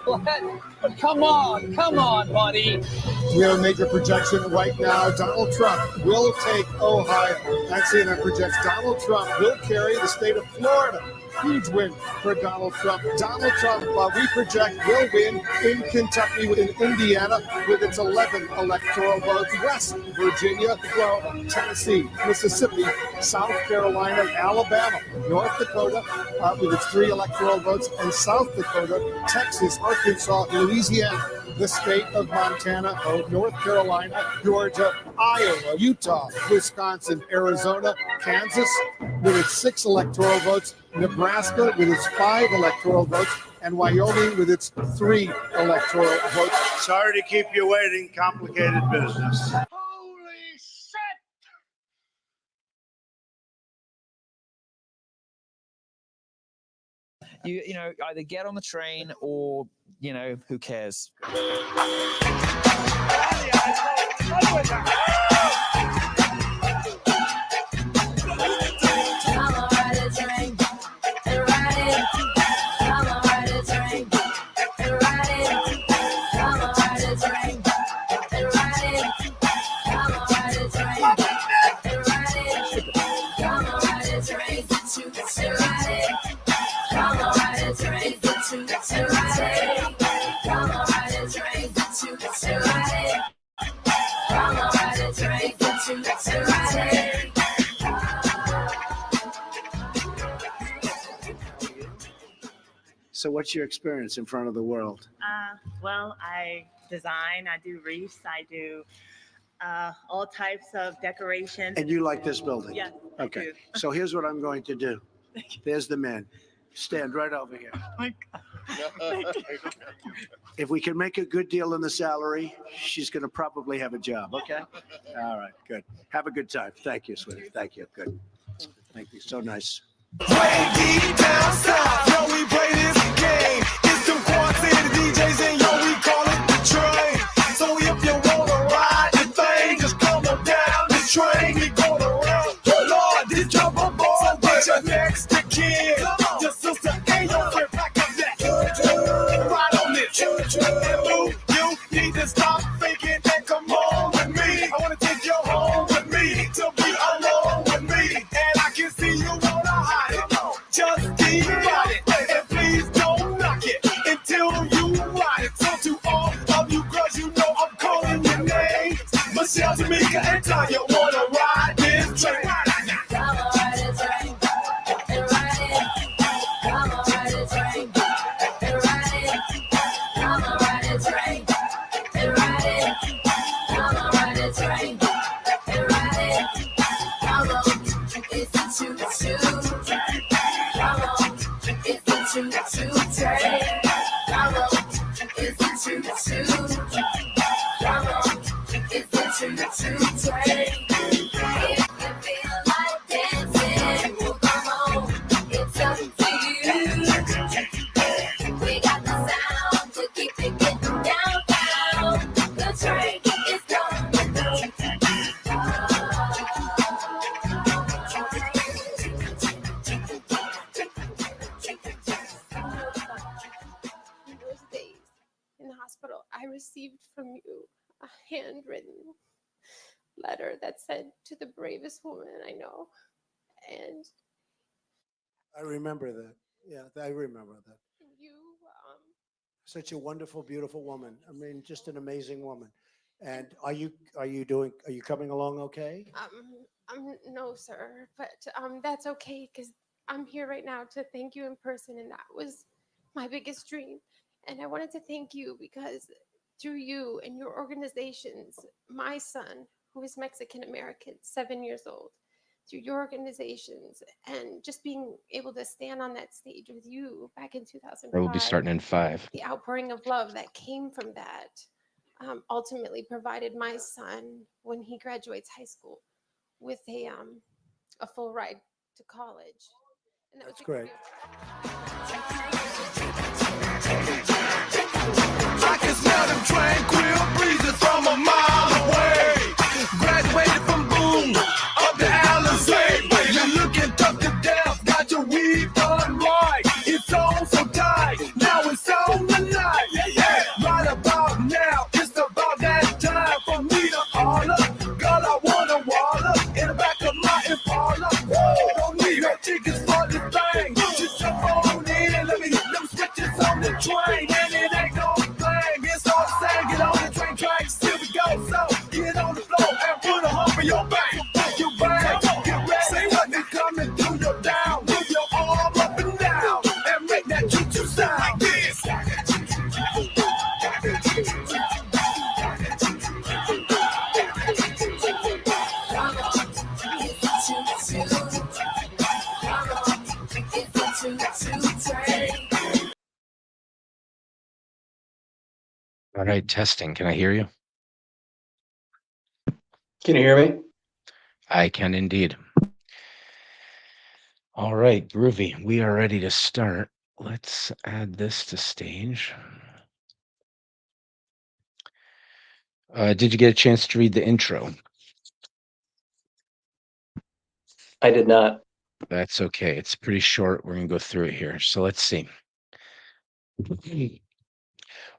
What? Come on, buddy. We have a major projection right now. Donald Trump will take Ohio. And CNN projects Donald Trump will carry the state of Florida. Huge win for Donald Trump. Donald Trump, we project, will win in Kentucky, in Indiana, with its 11 electoral votes. West Virginia, Tennessee, Mississippi, South Carolina, Alabama, North Dakota, with its 3 electoral votes, and South Dakota, Texas, Arkansas, Louisiana, the state of Montana, North Carolina, Georgia, Iowa, Utah, Wisconsin, Arizona, Kansas, with its 6 electoral votes, Nebraska with its 5 electoral votes, and Wyoming with its 3 electoral votes. Sorry to keep you waiting. Complicated business. Holy shit! You know, either get on the train or, you know, who cares? So what's your experience in front of the world? Well, I design, I do wreaths, I do all types of decorations. And you like this building? Yes, Okay. I do. So here's what I'm going to do. There's the man. Stand right over here. Oh my God. If we can make a good deal in the salary, she's going to probably have a job. Okay? All right. Good. Have a good time. Thank you, sweetie. Thank you. Good. Thank you. So nice. Way deep down south, yo, we play this game. It's them Quad City DJs and yo, we call it the train. So if you wanna ride the thing, just come on down the train. We gonna run, Lord, this jump aboard. So get your next to kid, your sister and your friend back up that. Ride on this, and Lou, you need to stop faking and come on with me. I wanna take you home with me, to be alone with me, and I can see you wanna hide it. Just keep riding, and please don't knock it until you ride it. So to all of you girls, you know I'm calling your names. Michelle, Jamaica, and Tanya wanna ride this train. Come on, ride the train, and ride it. Come on, ride the train, and ride it. Come on, ride the train, and ride it. Come on, ride the train, and ride it. Come on, it's a choo-choo. Come on, it's a choo-choo train. Come on, it's a choo-choo. Come on, it's a choo-choo train. If you feel like dancing, well, come on, it's up to you. We got the sound to keep it getting downtown. The train is coming through. Those days in the hospital, I received from you a handwritten letter that said, "To the bravest woman I know." And I remember that. Yeah, I remember that. you, Such a wonderful, beautiful woman. I mean, just an amazing woman. And are you coming along okay? no, sir, but that's okay because I'm here right now to thank you in person, and that was my biggest dream. And I wanted to thank you because through you and your organizations, my son, who is Mexican American, 7 years old, through your organizations and just being able to stand on that stage with you back in 2005. We'll be starting in 5. The outpouring of love that came from that ultimately provided my son, when he graduates high school, with a full ride to college. And that was great. I can smell them tranquil breezes from a mile away. Graduated from Boone, up the Alizé. You're looking tough to death, got your weave done right. It's on so tight, now it's on the night. train, and it ain't no thing. It's all the same. Get on the train tracks, here we go. So get on the floor and put a hump in your back. You back, get ready. Say what is coming through your down. Move your arm up and down and make that choo-choo sound like this. All right, testing. Can I hear you? Can you hear me? I can indeed. All right, groovy. We are ready to start. Let's add this to stage. Did you get a chance to read the intro? I did not. That's okay. It's pretty short. We're going to go through it here. So let's see.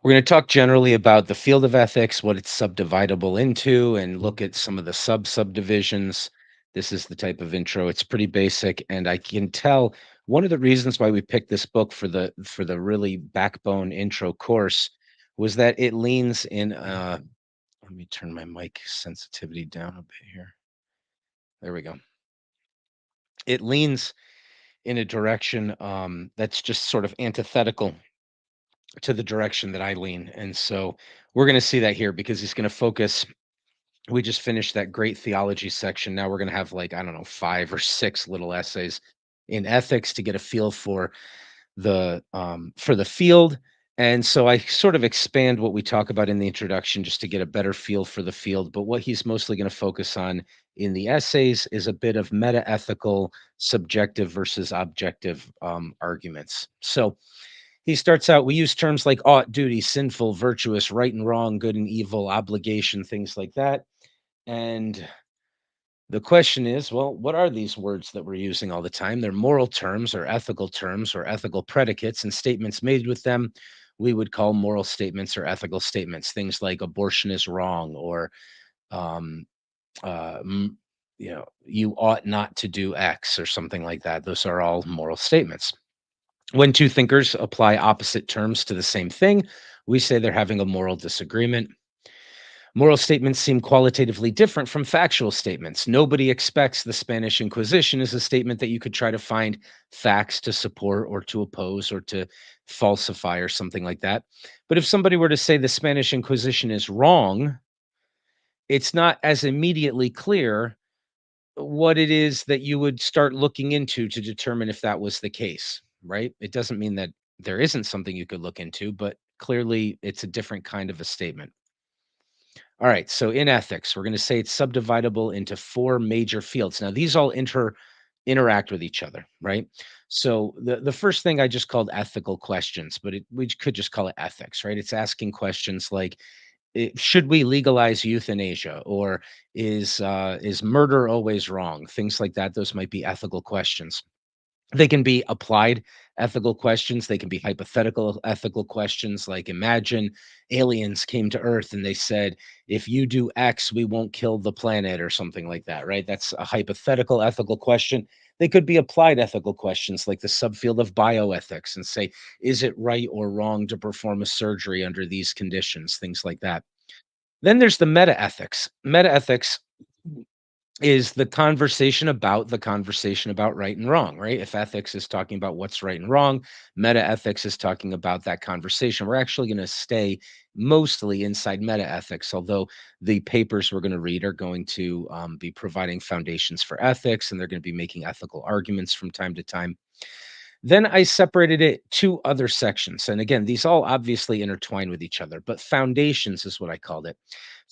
We're going to talk generally about the field of ethics, what it's subdividable into, and look at some of the subdivisions. This is the type of intro. It's pretty basic, and I can tell one of the reasons why we picked this book for the really backbone intro course was that it leans in. Let me turn my mic sensitivity down a bit here. There we go. It leans in a direction that's just sort of antithetical to the direction that I lean. And so we're going to see that here because he's going to focus. We just finished that great theology section. Now we're going to have like, I don't know, 5 or 6 little essays in ethics to get a feel for the field. And so I sort of expand what we talk about in the introduction just to get a better feel for the field. But what he's mostly going to focus on in the essays is a bit of meta-ethical, subjective versus objective arguments. So he starts out, we use terms like ought, duty, sinful, virtuous, right and wrong, good and evil, obligation, things like that. And the question is, well, what are these words that we're using all the time? They're moral terms or ethical predicates, and statements made with them we would call moral statements or ethical statements. Things like abortion is wrong, or you ought not to do X, or something like that. Those are all moral statements. When two thinkers apply opposite terms to the same thing, we say they're having a moral disagreement. Moral statements seem qualitatively different from factual statements. Nobody expects the Spanish Inquisition is a statement that you could try to find facts to support or to oppose or to falsify or something like that. But if somebody were to say the Spanish Inquisition is wrong, it's not as immediately clear what it is that you would start looking into to determine if that was the case, right? It doesn't mean that there isn't something you could look into, but clearly it's a different kind of a statement. All right, so in ethics, we're going to say it's subdividable into 4 major fields. Now, these all interact with each other, right? So the first thing I just called ethical questions, but we could just call it ethics, right? It's asking questions like, should we legalize euthanasia, or is murder always wrong? Things like that. Those might be ethical questions. They can be applied ethical questions. They can be hypothetical ethical questions, like imagine aliens came to Earth and they said, if you do X, we won't kill the planet, or something like that, right? That's a hypothetical ethical question. They could be applied ethical questions, like the subfield of bioethics, and say, is it right or wrong to perform a surgery under these conditions? Things like that. Then there's the meta-ethics. Meta-ethics is the conversation about right and wrong, right? If ethics is talking about what's right and wrong, meta-ethics is talking about that conversation. We're actually going to stay mostly inside meta-ethics, although the papers we're going to read are going to be providing foundations for ethics, and they're going to be making ethical arguments from time to time. Then I separated it 2 other sections. And again, these all obviously intertwine with each other, but foundations is what I called it.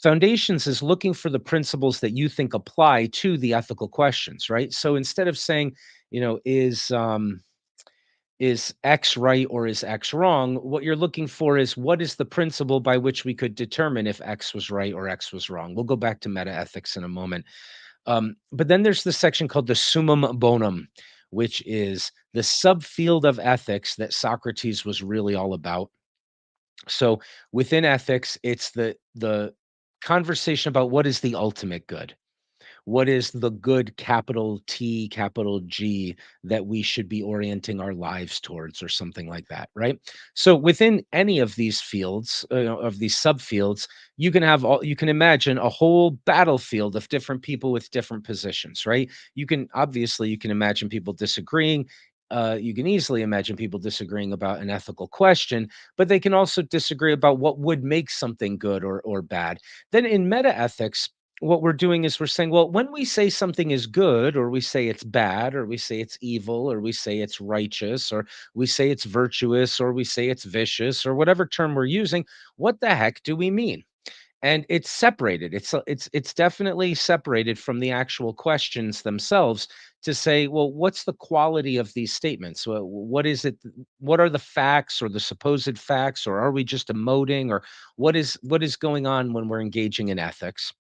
Foundations is looking for the principles that you think apply to the ethical questions, right? So instead of saying, is X right or is X wrong, what you're looking for is, what is the principle by which we could determine if X was right or X was wrong? We'll go back to meta-ethics in a moment. But then there's the section called the summum bonum, which is the subfield of ethics that Socrates was really all about. So within ethics, it's the conversation about what is the ultimate good. What is the good, capital T, capital G, that we should be orienting our lives towards, or something like that, right? So within any of these fields, of these subfields, you can have you can imagine a whole battlefield of different people with different positions, right? You can imagine people disagreeing. You can easily imagine people disagreeing about an ethical question, but they can also disagree about what would make something good or bad. Then in meta ethics, what we're doing is we're saying, well, when we say something is good, or we say it's bad, or we say it's evil, or we say it's righteous, or we say it's virtuous, or we say it's vicious, or whatever term we're using, what the heck do we mean? And it's separated. It's definitely separated from the actual questions themselves to say, well, what's the quality of these statements? What is it? What are the facts or the supposed facts, or are we just emoting, or what is going on when we're engaging in ethics?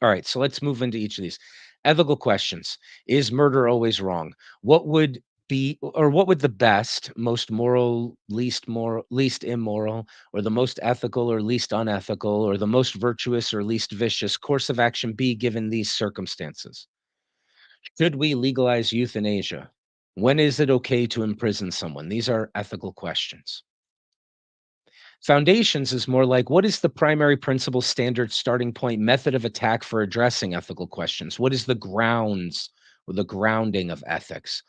All right, so let's move into each of these. Ethical questions. Is murder always wrong? What would what would the best, most moral, least immoral, or the most ethical or least unethical, or the most virtuous or least vicious course of action be given these circumstances? Should we legalize euthanasia? When is it okay to imprison someone? These are ethical questions. Foundations is more like, what is the primary principle, standard, starting point, method of attack for addressing ethical questions? What is the grounds or the grounding of ethics?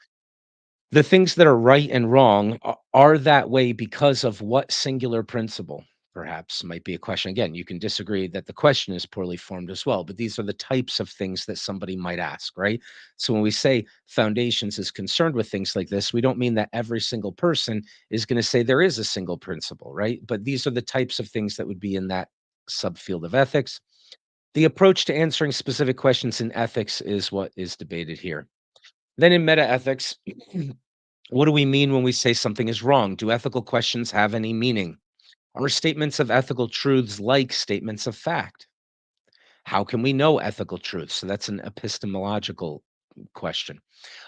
The things that are right and wrong are that way because of what singular principle? Perhaps might be a question. Again, you can disagree that the question is poorly formed as well, but these are the types of things that somebody might ask, right? So when we say foundations is concerned with things like this, we don't mean that every single person is going to say there is a single principle, right? But these are the types of things that would be in that subfield of ethics. The approach to answering specific questions in ethics is what is debated here. Then in meta ethics, what do we mean when we say something is wrong? Do ethical questions have any meaning? Are statements of ethical truths like statements of fact? How can we know ethical truths? So that's an epistemological question.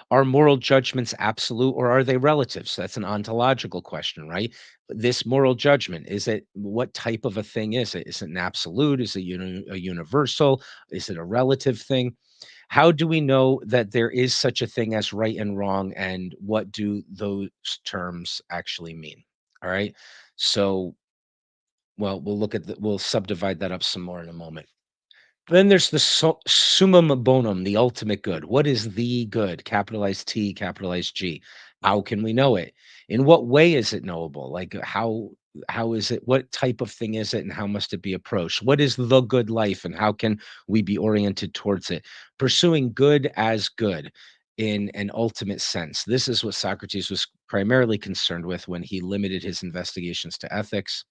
Are moral judgments absolute, or are they relative? So that's an ontological question, right? This moral judgment, what type of a thing is it? Is it an absolute? Is it a universal? Is it a relative thing? How do we know that there is such a thing as right and wrong, and what do those terms actually mean? All right. So, well, we'll subdivide that up some more in a moment. Then there's the summum bonum, the ultimate good. What is the good? Capitalized T, capitalized G. How can we know it? In what way is it knowable? Like how is it? What type of thing is it, and how must it be approached? What is the good life, and how can we be oriented towards it? Pursuing good as good in an ultimate sense. This is what Socrates was primarily concerned with when he limited his investigations to ethics.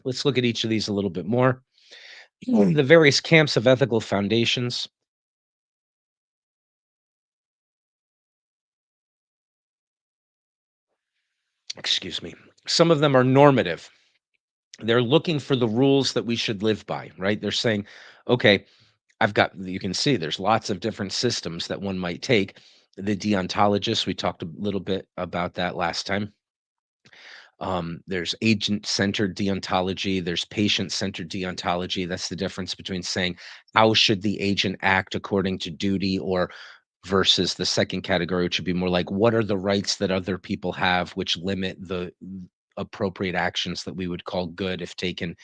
Let's look at each of these a little bit more. The various camps of ethical foundations. Excuse me. Some of them are normative. They're looking for the rules that we should live by, right? They're saying, okay, you can see there's lots of different systems that one might take. The deontologists, we talked a little bit about that last time. There's agent-centered deontology, there's patient-centered deontology. That's the difference between saying, how should the agent act according to duty, or versus the second category, which would be more like, what are the rights that other people have, which limit the appropriate actions that we would call good if taken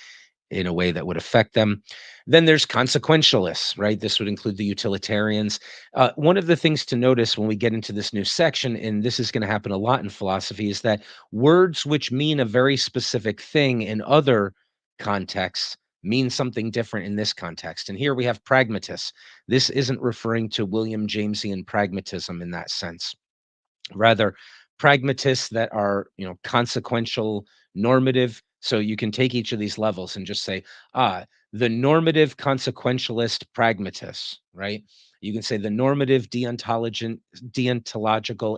in a way that would affect them. Then there's consequentialists, right? This would include the utilitarians. One of the things to notice when we get into this new section, and this is going to happen a lot in philosophy, is that words which mean a very specific thing in other contexts mean something different in this context. And here we have pragmatists. This isn't referring to William Jamesian pragmatism in that sense. Rather, pragmatists that are, consequential, normative. So you can take each of these levels and just say, the normative consequentialist pragmatists, right? You can say the normative deontological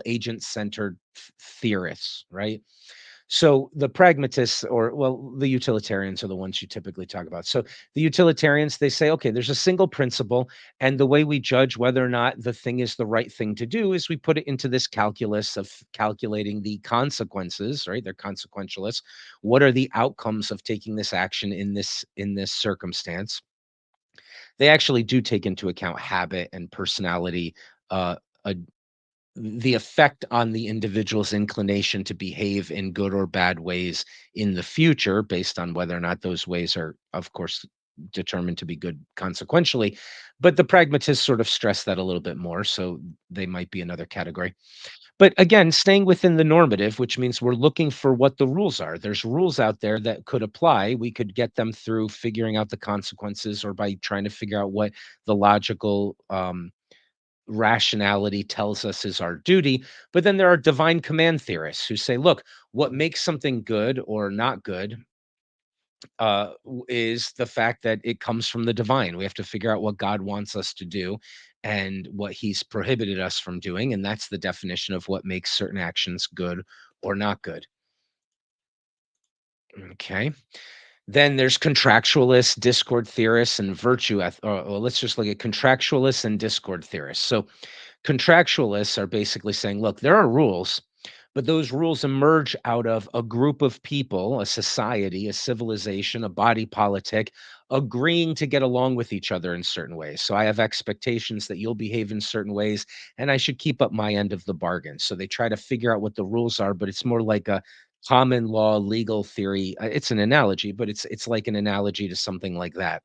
agent-centered theorists, right? So the pragmatists, the utilitarians are the ones you typically talk about. So the utilitarians, they say, okay, there's a single principle, and the way we judge whether or not the thing is the right thing to do is we put it into this calculus of calculating the consequences, right? They're consequentialists. What are the outcomes of taking this action in this circumstance? they actually do take into account habit and personality, uh, uh, the effect on the individual's inclination to behave in good or bad ways in the future, based on whether or not those ways are, of course, determined to be good consequentially. But the pragmatists sort of stress that a little bit more. So they might be another category. But again, staying within the normative, which means we're looking for what the rules are. There's rules out there that could apply. We could get them through figuring out the consequences or by trying to figure out what the logical rationality tells us is our duty. But then there are divine command theorists who say, look, what makes something good or not good is the fact that it comes from the divine. We have to figure out what God wants us to do and what he's prohibited us from doing. And that's the definition of what makes certain actions good or not good. Okay. Then there's contractualists, discord theorists, and well, let's just look at contractualists and discord theorists. So contractualists are basically saying, look, there are rules, but those rules emerge out of a group of people, a society, a civilization, a body politic, agreeing to get along with each other in certain ways. So I have expectations that you'll behave in certain ways, and I should keep up my end of the bargain. So they try to figure out what the rules are, but it's more like a common law legal theory. It's an analogy, but it's like an analogy to something like that,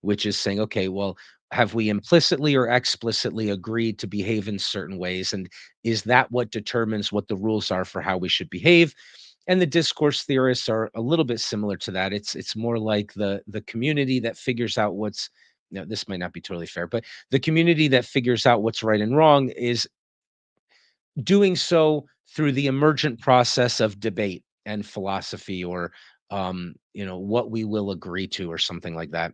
which is saying, okay, well, have we implicitly or explicitly agreed to behave in certain ways? And is that what determines what the rules are for how we should behave? And the discourse theorists are a little bit similar to that. It's more like the community that figures out what's, now this might not be totally fair, but the community that figures out what's right and wrong is doing so through the emergent process of debate and philosophy, or what we will agree to, or something like that.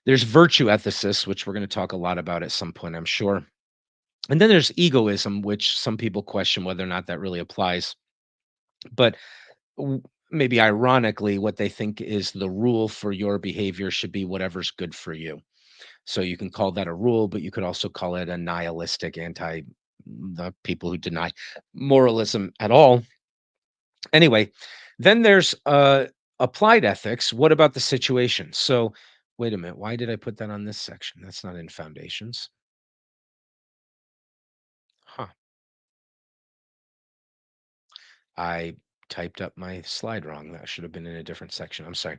There's virtue ethicists, which we're going to talk a lot about at some point, I'm sure. And then there's egoism, which some people question whether or not that really applies. But maybe ironically, what they think is the rule for your behavior should be whatever's good for you. So you can call that a rule, but you could also call it a nihilistic the people who deny moralism at all. Anyway, then there's applied ethics. What about the situation? So wait a minute. Why did I put that on this section? That's not in foundations. Huh. I typed up my slide wrong. That should have been in a different section. I'm sorry.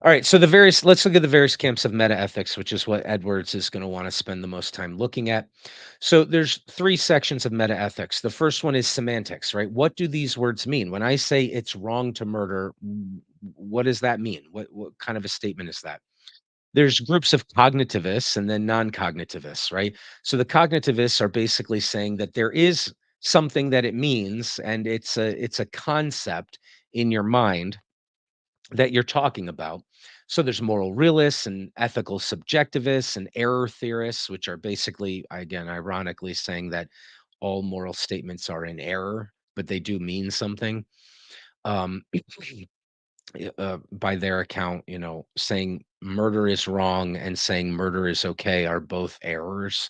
All right. So let's look at the various camps of meta ethics, which is what Edwards is going to want to spend the most time looking at. So there's 3 sections of meta ethics. The first one is semantics, right? What do these words mean? When I say it's wrong to murder, what does that mean? What kind of a statement is that? There's groups of cognitivists and then non-cognitivists, right? So the cognitivists are basically saying that there is something that it means, and it's a concept in your mind that you're talking about. So there's moral realists and ethical subjectivists and error theorists, which are basically, again, ironically saying that all moral statements are in error, but they do mean something. By their account, saying murder is wrong and saying murder is okay are both errors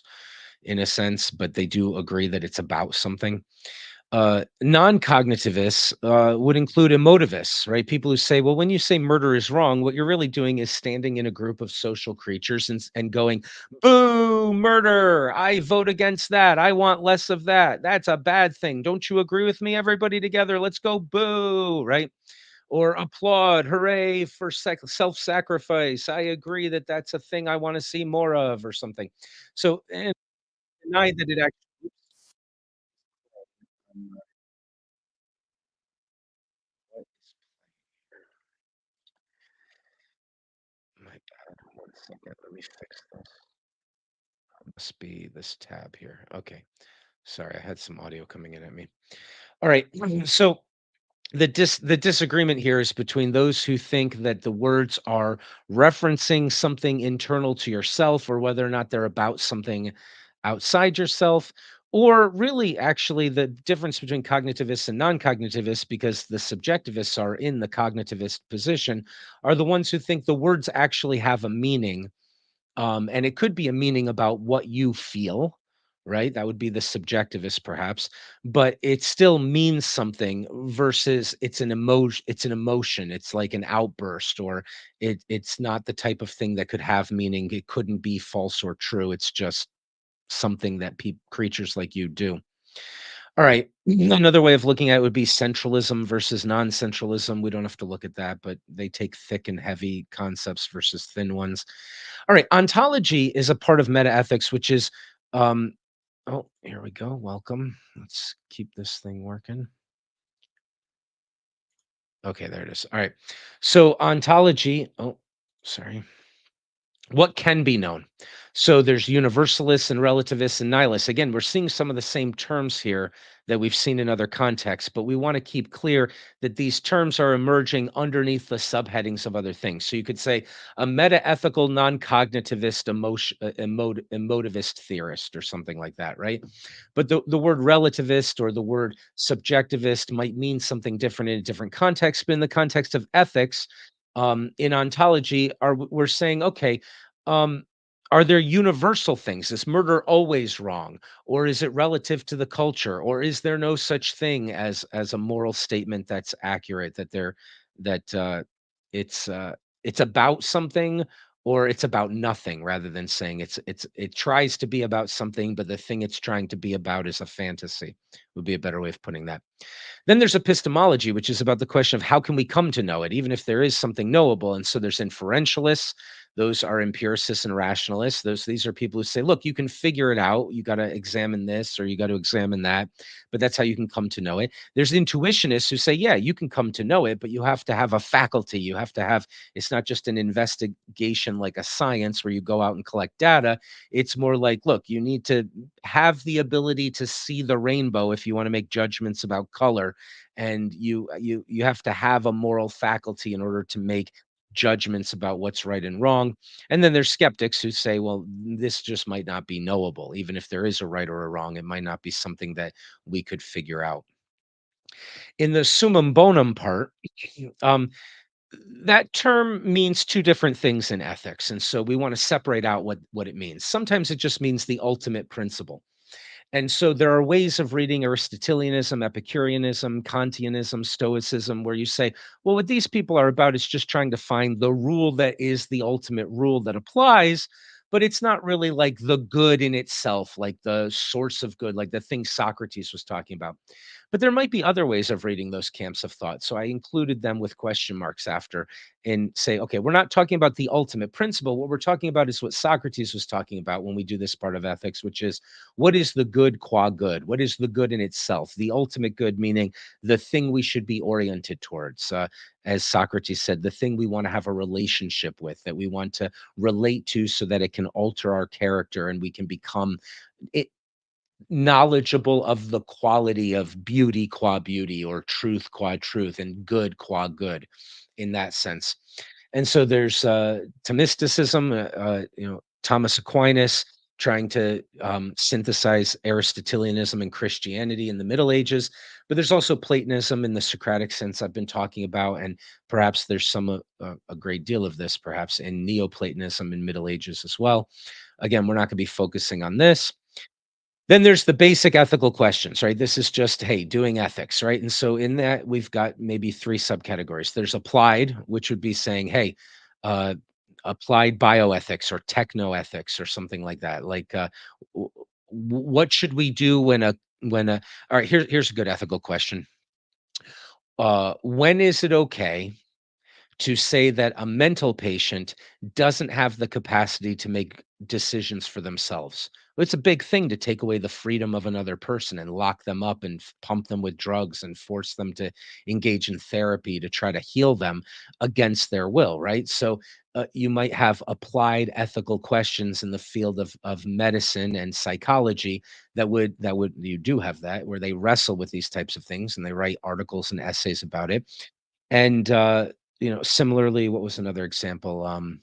in a sense, but they do agree that it's about something. Non-cognitivists would include emotivists, right? People who say, well, when you say murder is wrong, what you're really doing is standing in a group of social creatures and going, boo, murder. I vote against that. I want less of that. That's a bad thing. Don't you agree with me? Everybody together. Let's go boo, right? Or applaud, hooray for self-sacrifice. I agree that that's a thing I want to see more of, or something. So, and deny that it actually. My bad. 1 second. Let me fix this. Must be this tab here. Okay. Sorry, I had some audio coming in at me. All right. So the disagreement here is between those who think that the words are referencing something internal to yourself, or whether or not they're about something outside yourself, or really actually the difference between cognitivists and non-cognitivists, because the subjectivists are in the cognitivist position, are the ones who think the words actually have a meaning. And it could be a meaning about what you feel, right? That would be the subjectivist perhaps, but it still means something versus it's an emotion. It's like an outburst, or it's not the type of thing that could have meaning. It couldn't be false or true. It's just something that creatures like you do. All right. Another way of looking at it would be centralism versus non-centralism. We don't have to look at that, but they take thick and heavy concepts versus thin ones. All right. Ontology is a part of metaethics, which is, oh, here we go. Welcome. Let's keep this thing working. Okay, there it is. All right. So ontology, oh, sorry. What can be known? So there's universalists and relativists and nihilists. Again, we're seeing some of the same terms here that we've seen in other contexts, but we want to keep clear that these terms are emerging underneath the subheadings of other things. So you could say a meta-ethical, non-cognitivist, emotivist theorist or something like that, right? But the word relativist or the word subjectivist might mean something different in a different context. But in the context of ethics, in ontology, we're saying, okay, um, are there universal things? Is murder always wrong, or is it relative to the culture, or is there no such thing as a moral statement that's accurate? That it's about something, or it's about nothing, rather than saying it tries to be about something, but the thing it's trying to be about is a fantasy. Would be a better way of putting that. Then there's epistemology, which is about the question of how can we come to know it, even if there is something knowable. And so there's inferentialists. Those are empiricists and rationalists. These are people who say, look, you can figure it out. You got to examine this or you got to examine that, but that's how you can come to know it. There's intuitionists who say, yeah, you can come to know it, but you have to have a faculty. You have to have, it's not just an investigation like a science where you go out and collect data. It's more like, look, you need to have the ability to see the rainbow if you want to make judgments about color, and you have to have a moral faculty in order to make judgments about what's right and wrong. And then there's skeptics who say, well, this just might not be knowable. Even if there is a right or a wrong, it might not be something that we could figure out. In the summum bonum part, that term means two different things in ethics. And so we want to separate out what it means. Sometimes it just means the ultimate principle. And so there are ways of reading Aristotelianism, Epicureanism, Kantianism, Stoicism, where you say, well, what these people are about is just trying to find the rule that is the ultimate rule that applies, but it's not really like the good in itself, like the source of good, like the thing Socrates was talking about. But there might be other ways of reading those camps of thought. So I included them with question marks after and say, okay, we're not talking about the ultimate principle. What we're talking about is what Socrates was talking about when we do this part of ethics, which is what is the good qua good? What is the good in itself? The ultimate good, meaning the thing we should be oriented towards. As Socrates said, the thing we want to have a relationship with, that we want to relate to so that it can alter our character and we can become knowledgeable of the quality of beauty qua beauty, or truth qua truth, and good qua good in that sense. And so there's Thomisticism, Thomas Aquinas trying to synthesize Aristotelianism and Christianity in the Middle Ages. But there's also Platonism in the Socratic sense I've been talking about, and perhaps there's a great deal of this perhaps in Neoplatonism in Middle Ages as well. Again, we're not going to be focusing on this. Then there's the basic ethical questions, right? This is just, hey, doing ethics, right? And so in that, we've got maybe three subcategories. There's applied, which would be saying, hey, applied bioethics or technoethics or something like that. Like, what should we do when all right, here's a good ethical question. When is it okay to say that a mental patient doesn't have the capacity to make decisions for themselves? It's a big thing to take away the freedom of another person and lock them up and pump them with drugs and force them to engage in therapy to try to heal them against their will, right? So you might have applied ethical questions in the field of medicine and psychology that would you do have that, where they wrestle with these types of things and they write articles and essays about it. And similarly, what was another example?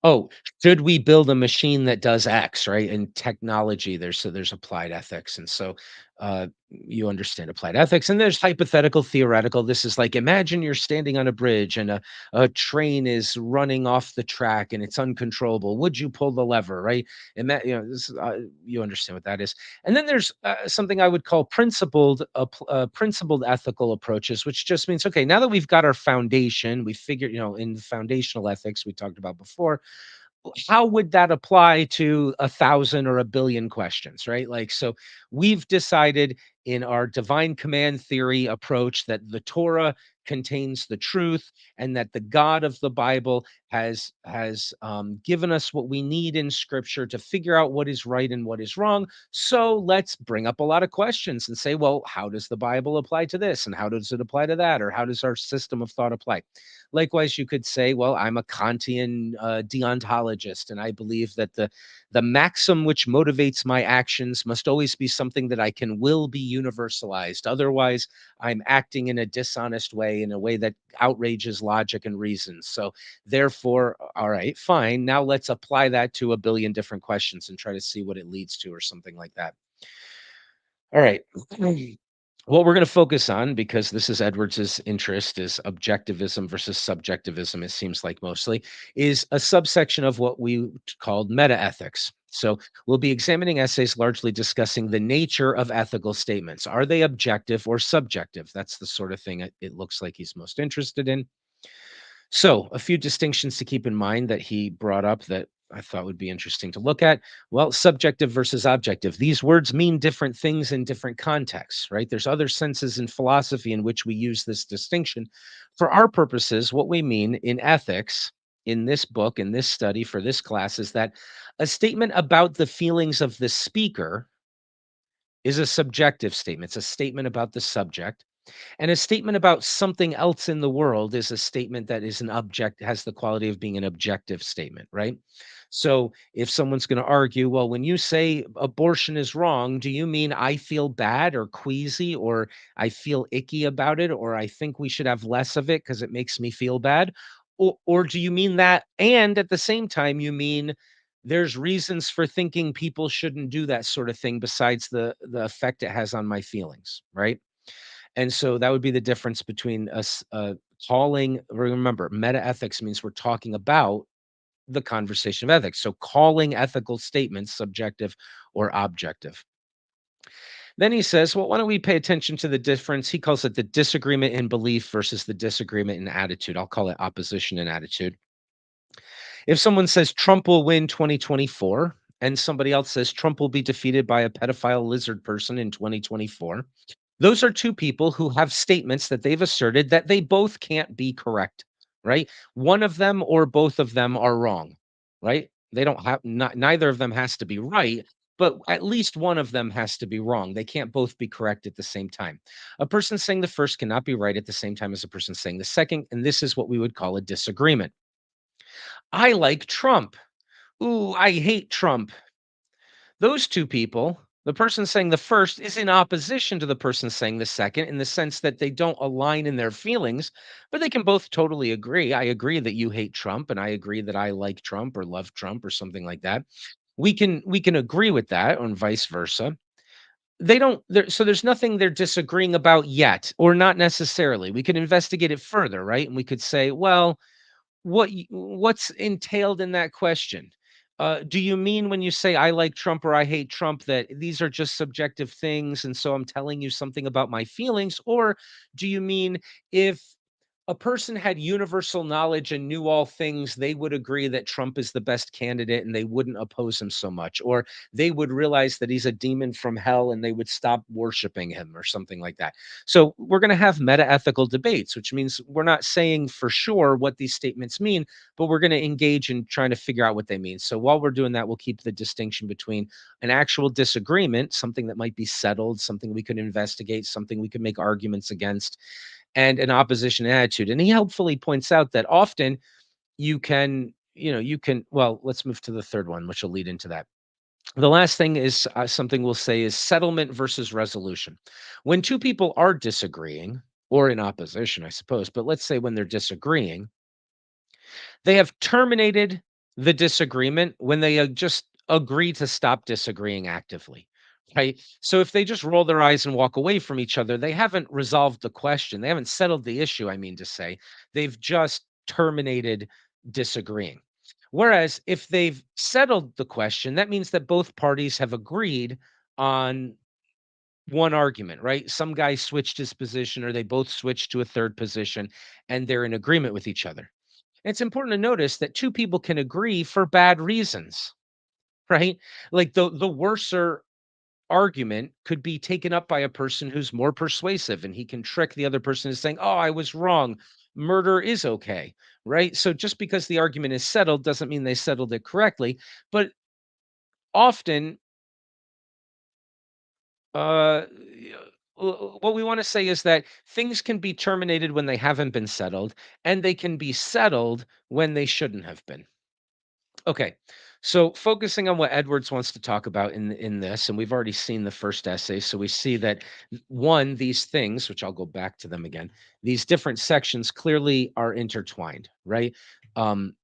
Oh, should we build a machine that does X, right? In technology, there's applied ethics. And so you understand applied ethics. And there's hypothetical, theoretical. This is like, imagine you're standing on a bridge and a train is running off the track and it's uncontrollable. Would you pull the lever, right? You understand what that is. And then there's something I would call principled ethical approaches, which just means, okay, now that we've got our foundation, we figured, in the foundational ethics we talked about before, how would that apply to 1,000 or 1,000,000,000 questions, right? Like, so we've decided in our divine command theory approach that the Torah contains the truth and that the God of the Bible has given us what we need in Scripture to figure out what is right and what is wrong. So let's bring up a lot of questions and say, well, how does the Bible apply to this? And how does it apply to that? Or how does our system of thought apply? Likewise, you could say, well, I'm a Kantian deontologist, and I believe that the maxim which motivates my actions must always be something that I can will be universalized. Otherwise, I'm acting in a dishonest way, in a way that outrages logic and reason. So therefore, all right, fine. Now let's apply that to 1,000,000,000 different questions and try to see what it leads to or something like that. All right. What we're going to focus on, because this is Edwards's interest, is objectivism versus subjectivism, it seems like mostly, is a subsection of what we called metaethics. So we'll be examining essays largely discussing the nature of ethical statements. Are they objective or subjective? That's the sort of thing it looks like he's most interested in. So a few distinctions to keep in mind that he brought up that I thought would be interesting to look at. Well, subjective versus objective. These words mean different things in different contexts, right? There's other senses in philosophy in which we use this distinction. For our purposes, what we mean in ethics, in this book, in this study, for this class, is that a statement about the feelings of the speaker is a subjective statement. It's a statement about the subject. And a statement about something else in the world is a statement that is has the quality of being an objective statement, right? So if someone's going to argue, well, when you say abortion is wrong, do you mean I feel bad or queasy or I feel icky about it or I think we should have less of it because it makes me feel bad? Or do you mean that? And at the same time, you mean there's reasons for thinking people shouldn't do that sort of thing besides the effect it has on my feelings, right? And so that would be the difference between us calling, remember, metaethics means we're talking about the conversation of ethics. So calling ethical statements subjective or objective. Then he says, well, why don't we pay attention to the difference? He calls it the disagreement in belief versus the disagreement in attitude. I'll call it opposition in attitude. If someone says Trump will win 2024, and somebody else says Trump will be defeated by a pedophile lizard person in 2024, those are two people who have statements that they've asserted that they both can't be correct, right? One of them or both of them are wrong, right? They don't have, neither of them has to be right, but at least one of them has to be wrong. They can't both be correct at the same time. A person saying the first cannot be right at the same time as a person saying the second, and this is what we would call a disagreement. I like Trump. Ooh, I hate Trump. Those two people, the person saying the first is in opposition to the person saying the second in the sense that they don't align in their feelings, but they can both totally agree. I agree that you hate Trump and I agree that I like Trump or love Trump or something like that. We can agree with that and vice versa. So there's nothing they're disagreeing about yet, or not necessarily. We could investigate it further, right? And we could say, well, what's entailed in that question? Do you mean when you say I like Trump or I hate Trump that these are just subjective things and so I'm telling you something about my feelings? Or do you mean if a person had universal knowledge and knew all things, they would agree that Trump is the best candidate and they wouldn't oppose him so much, or they would realize that he's a demon from hell and they would stop worshiping him or something like that. So we're going to have meta-ethical debates, which means we're not saying for sure what these statements mean, but we're going to engage in trying to figure out what they mean. So while we're doing that, we'll keep the distinction between an actual disagreement, something that might be settled, something we could investigate, something we could make arguments against, and an opposition attitude. And he helpfully points out that often you can, well, let's move to the third one, which will lead into that. The last thing is something we'll say is settlement versus resolution. When two people are disagreeing, or in opposition, I suppose, but let's say when they're disagreeing, they have terminated the disagreement when they just agree to stop disagreeing actively. right? So if they just roll their eyes and walk away from each other, they haven't resolved the question. They haven't settled the issue, I mean to say. They've just terminated disagreeing. Whereas if they've settled the question, that means that both parties have agreed on one argument, right? Some guy switched his position or they both switched to a third position and they're in agreement with each other. It's important to notice that two people can agree for bad reasons, right? Like the worser argument could be taken up by a person who's more persuasive and he can trick the other person into saying, "Oh, I was wrong. Murder is okay." Right? So just because the argument is settled doesn't mean they settled it correctly, but often uh y- what we want to say is that things can be terminated when they haven't been settled and they can be settled when they shouldn't have been. Okay. So focusing on what Edwards wants to talk about in this, and we've already seen the first essay, so we see that one, these things, which I'll go back to them again, these different sections clearly are intertwined, right? Um,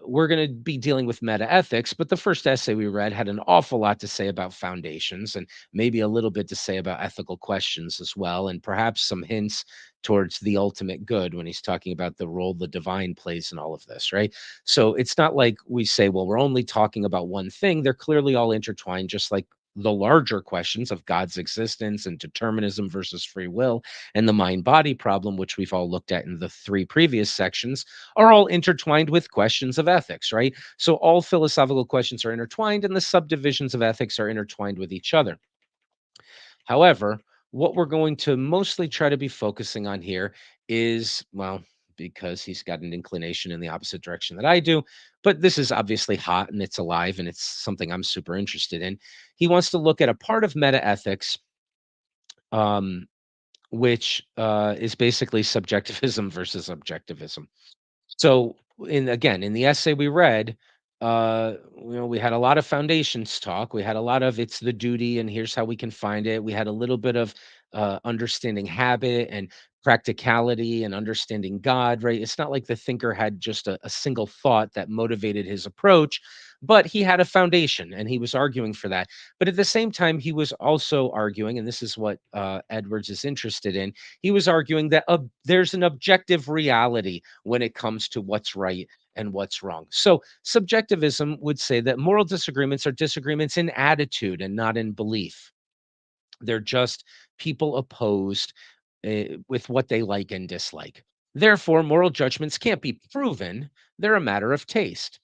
we're going to be dealing with meta ethics, but the first essay we read had an awful lot to say about foundations and maybe a little bit to say about ethical questions as well, and perhaps some hints towards the ultimate good when he's talking about the role the divine plays in all of this, right? So it's not like we say, well, we're only talking about one thing. They're clearly all intertwined, just like the larger questions of God's existence and determinism versus free will and the mind body problem, which we've all looked at in the three previous sections, are all intertwined with questions of ethics, right? So all philosophical questions are intertwined and the subdivisions of ethics are intertwined with each other. However, what we're going to mostly try to be focusing on here is, well, because he's got an inclination in the opposite direction that I do, but this is obviously hot and it's alive and it's something I'm super interested in. He wants to look at a part of meta ethics, which is basically subjectivism versus objectivism. So in the essay we read, we had a lot of foundations talk. We had a lot of it's the duty and here's how we can find it. We had a little bit of understanding habit and practicality and understanding God, right? It's not like the thinker had just a single thought that motivated his approach, but he had a foundation and he was arguing for that. But at the same time, he was also arguing, and this is what Edwards is interested in, he was arguing that there's an objective reality when it comes to what's right and what's wrong. So subjectivism would say that moral disagreements are disagreements in attitude and not in belief. They're just people opposed with what they like and dislike. Therefore, moral judgments can't be proven. They're a matter of taste.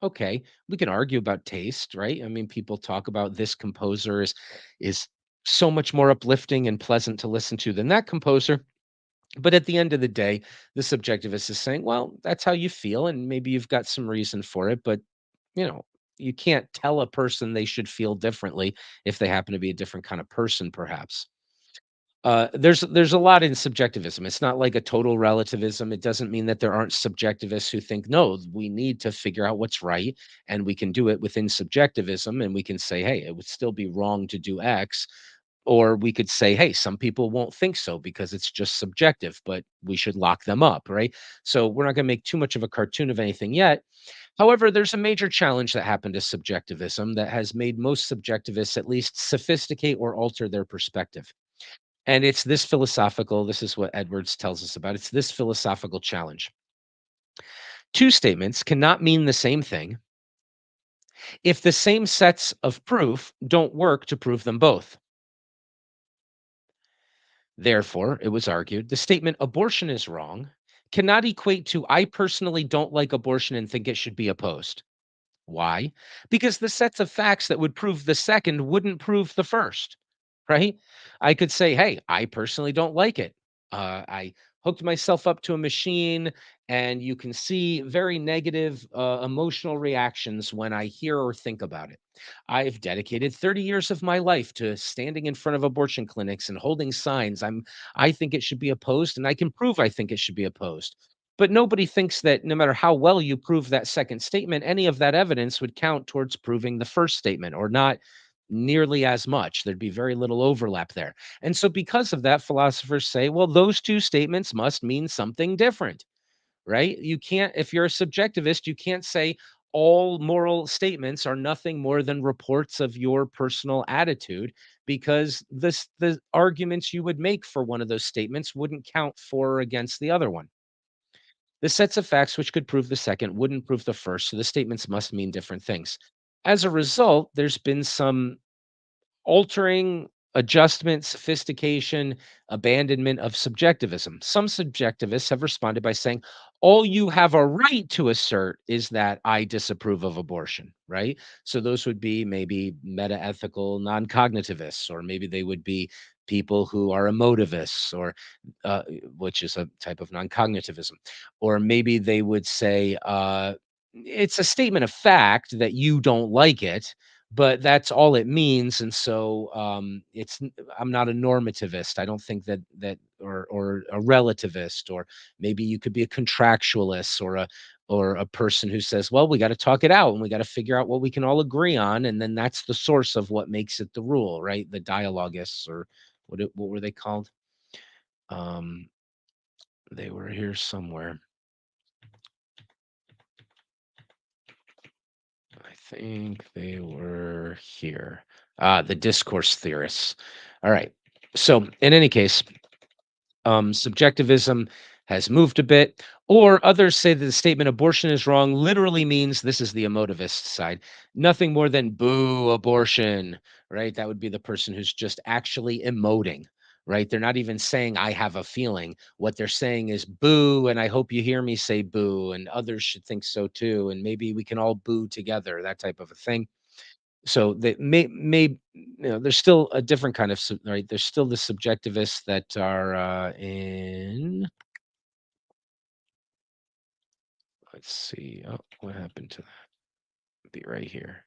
Okay, we can argue about taste, right? I mean, people talk about this composer is so much more uplifting and pleasant to listen to than that composer. But at the end of the day, the subjectivist is saying, well, that's how you feel, and maybe you've got some reason for it, but you know, you can't tell a person they should feel differently if they happen to be a different kind of person, perhaps. There's a lot in subjectivism. It's not like a total relativism. It doesn't mean that there aren't subjectivists who think, no, we need to figure out what's right, and we can do it within subjectivism, and we can say, hey, it would still be wrong to do X, or we could say, hey, some people won't think so because it's just subjective, but we should lock them up, right? So we're not going to make too much of a cartoon of anything yet. However, there's a major challenge that happened to subjectivism that has made most subjectivists at least sophisticate or alter their perspective. And it's this is what Edwards tells us about. It's this philosophical challenge. Two statements cannot mean the same thing if the same sets of proof don't work to prove them both. Therefore, it was argued, the statement abortion is wrong cannot equate to I personally don't like abortion and think it should be opposed. Why? Because the sets of facts that would prove the second wouldn't prove the first, right? I could say, hey, I personally don't like it. I hooked myself up to a machine, and you can see very negative emotional reactions when I hear or think about it. I've dedicated 30 years of my life to standing in front of abortion clinics and holding signs. I think it should be opposed, and I can prove I think it should be opposed. But nobody thinks that no matter how well you prove that second statement, any of that evidence would count towards proving the first statement, or not nearly as much. There'd be very little overlap there. And so, because of that, philosophers say, well, those two statements must mean something different, right? You can't, if you're a subjectivist, you can't say all moral statements are nothing more than reports of your personal attitude, because the arguments you would make for one of those statements wouldn't count for or against the other one. The sets of facts which could prove the second wouldn't prove the first, so the statements must mean different things. As a result, there's been some altering, adjustment, sophistication, abandonment of subjectivism. Some subjectivists have responded by saying, all you have a right to assert is that I disapprove of abortion, right? So those would be maybe meta-ethical non-cognitivists, or maybe they would be people who are emotivists, or which is a type of non-cognitivism. Or maybe they would say, it's a statement of fact that you don't like it, but that's all it means. And so I'm not a normativist. I don't think that or a relativist, or maybe you could be a contractualist, or a person who says, well, we got to talk it out and we got to figure out what we can all agree on, and then that's the source of what makes it the rule, right? The dialogists, or what were they called? They were here somewhere. I think they were here. The discourse theorists. All right. So in any case, subjectivism has moved a bit, or others say that the statement abortion is wrong literally means, this is the emotivist side, nothing more than boo abortion, right? That would be the person who's just actually emoting, right? They're not even saying I have a feeling. What they're saying is boo, and I hope you hear me say boo, and others should think so too, and maybe we can all boo together, that type of a thing. So they may there's still a different kind of right. There's still the subjectivists that are in. Let's see. Oh, what happened to that? Be right here.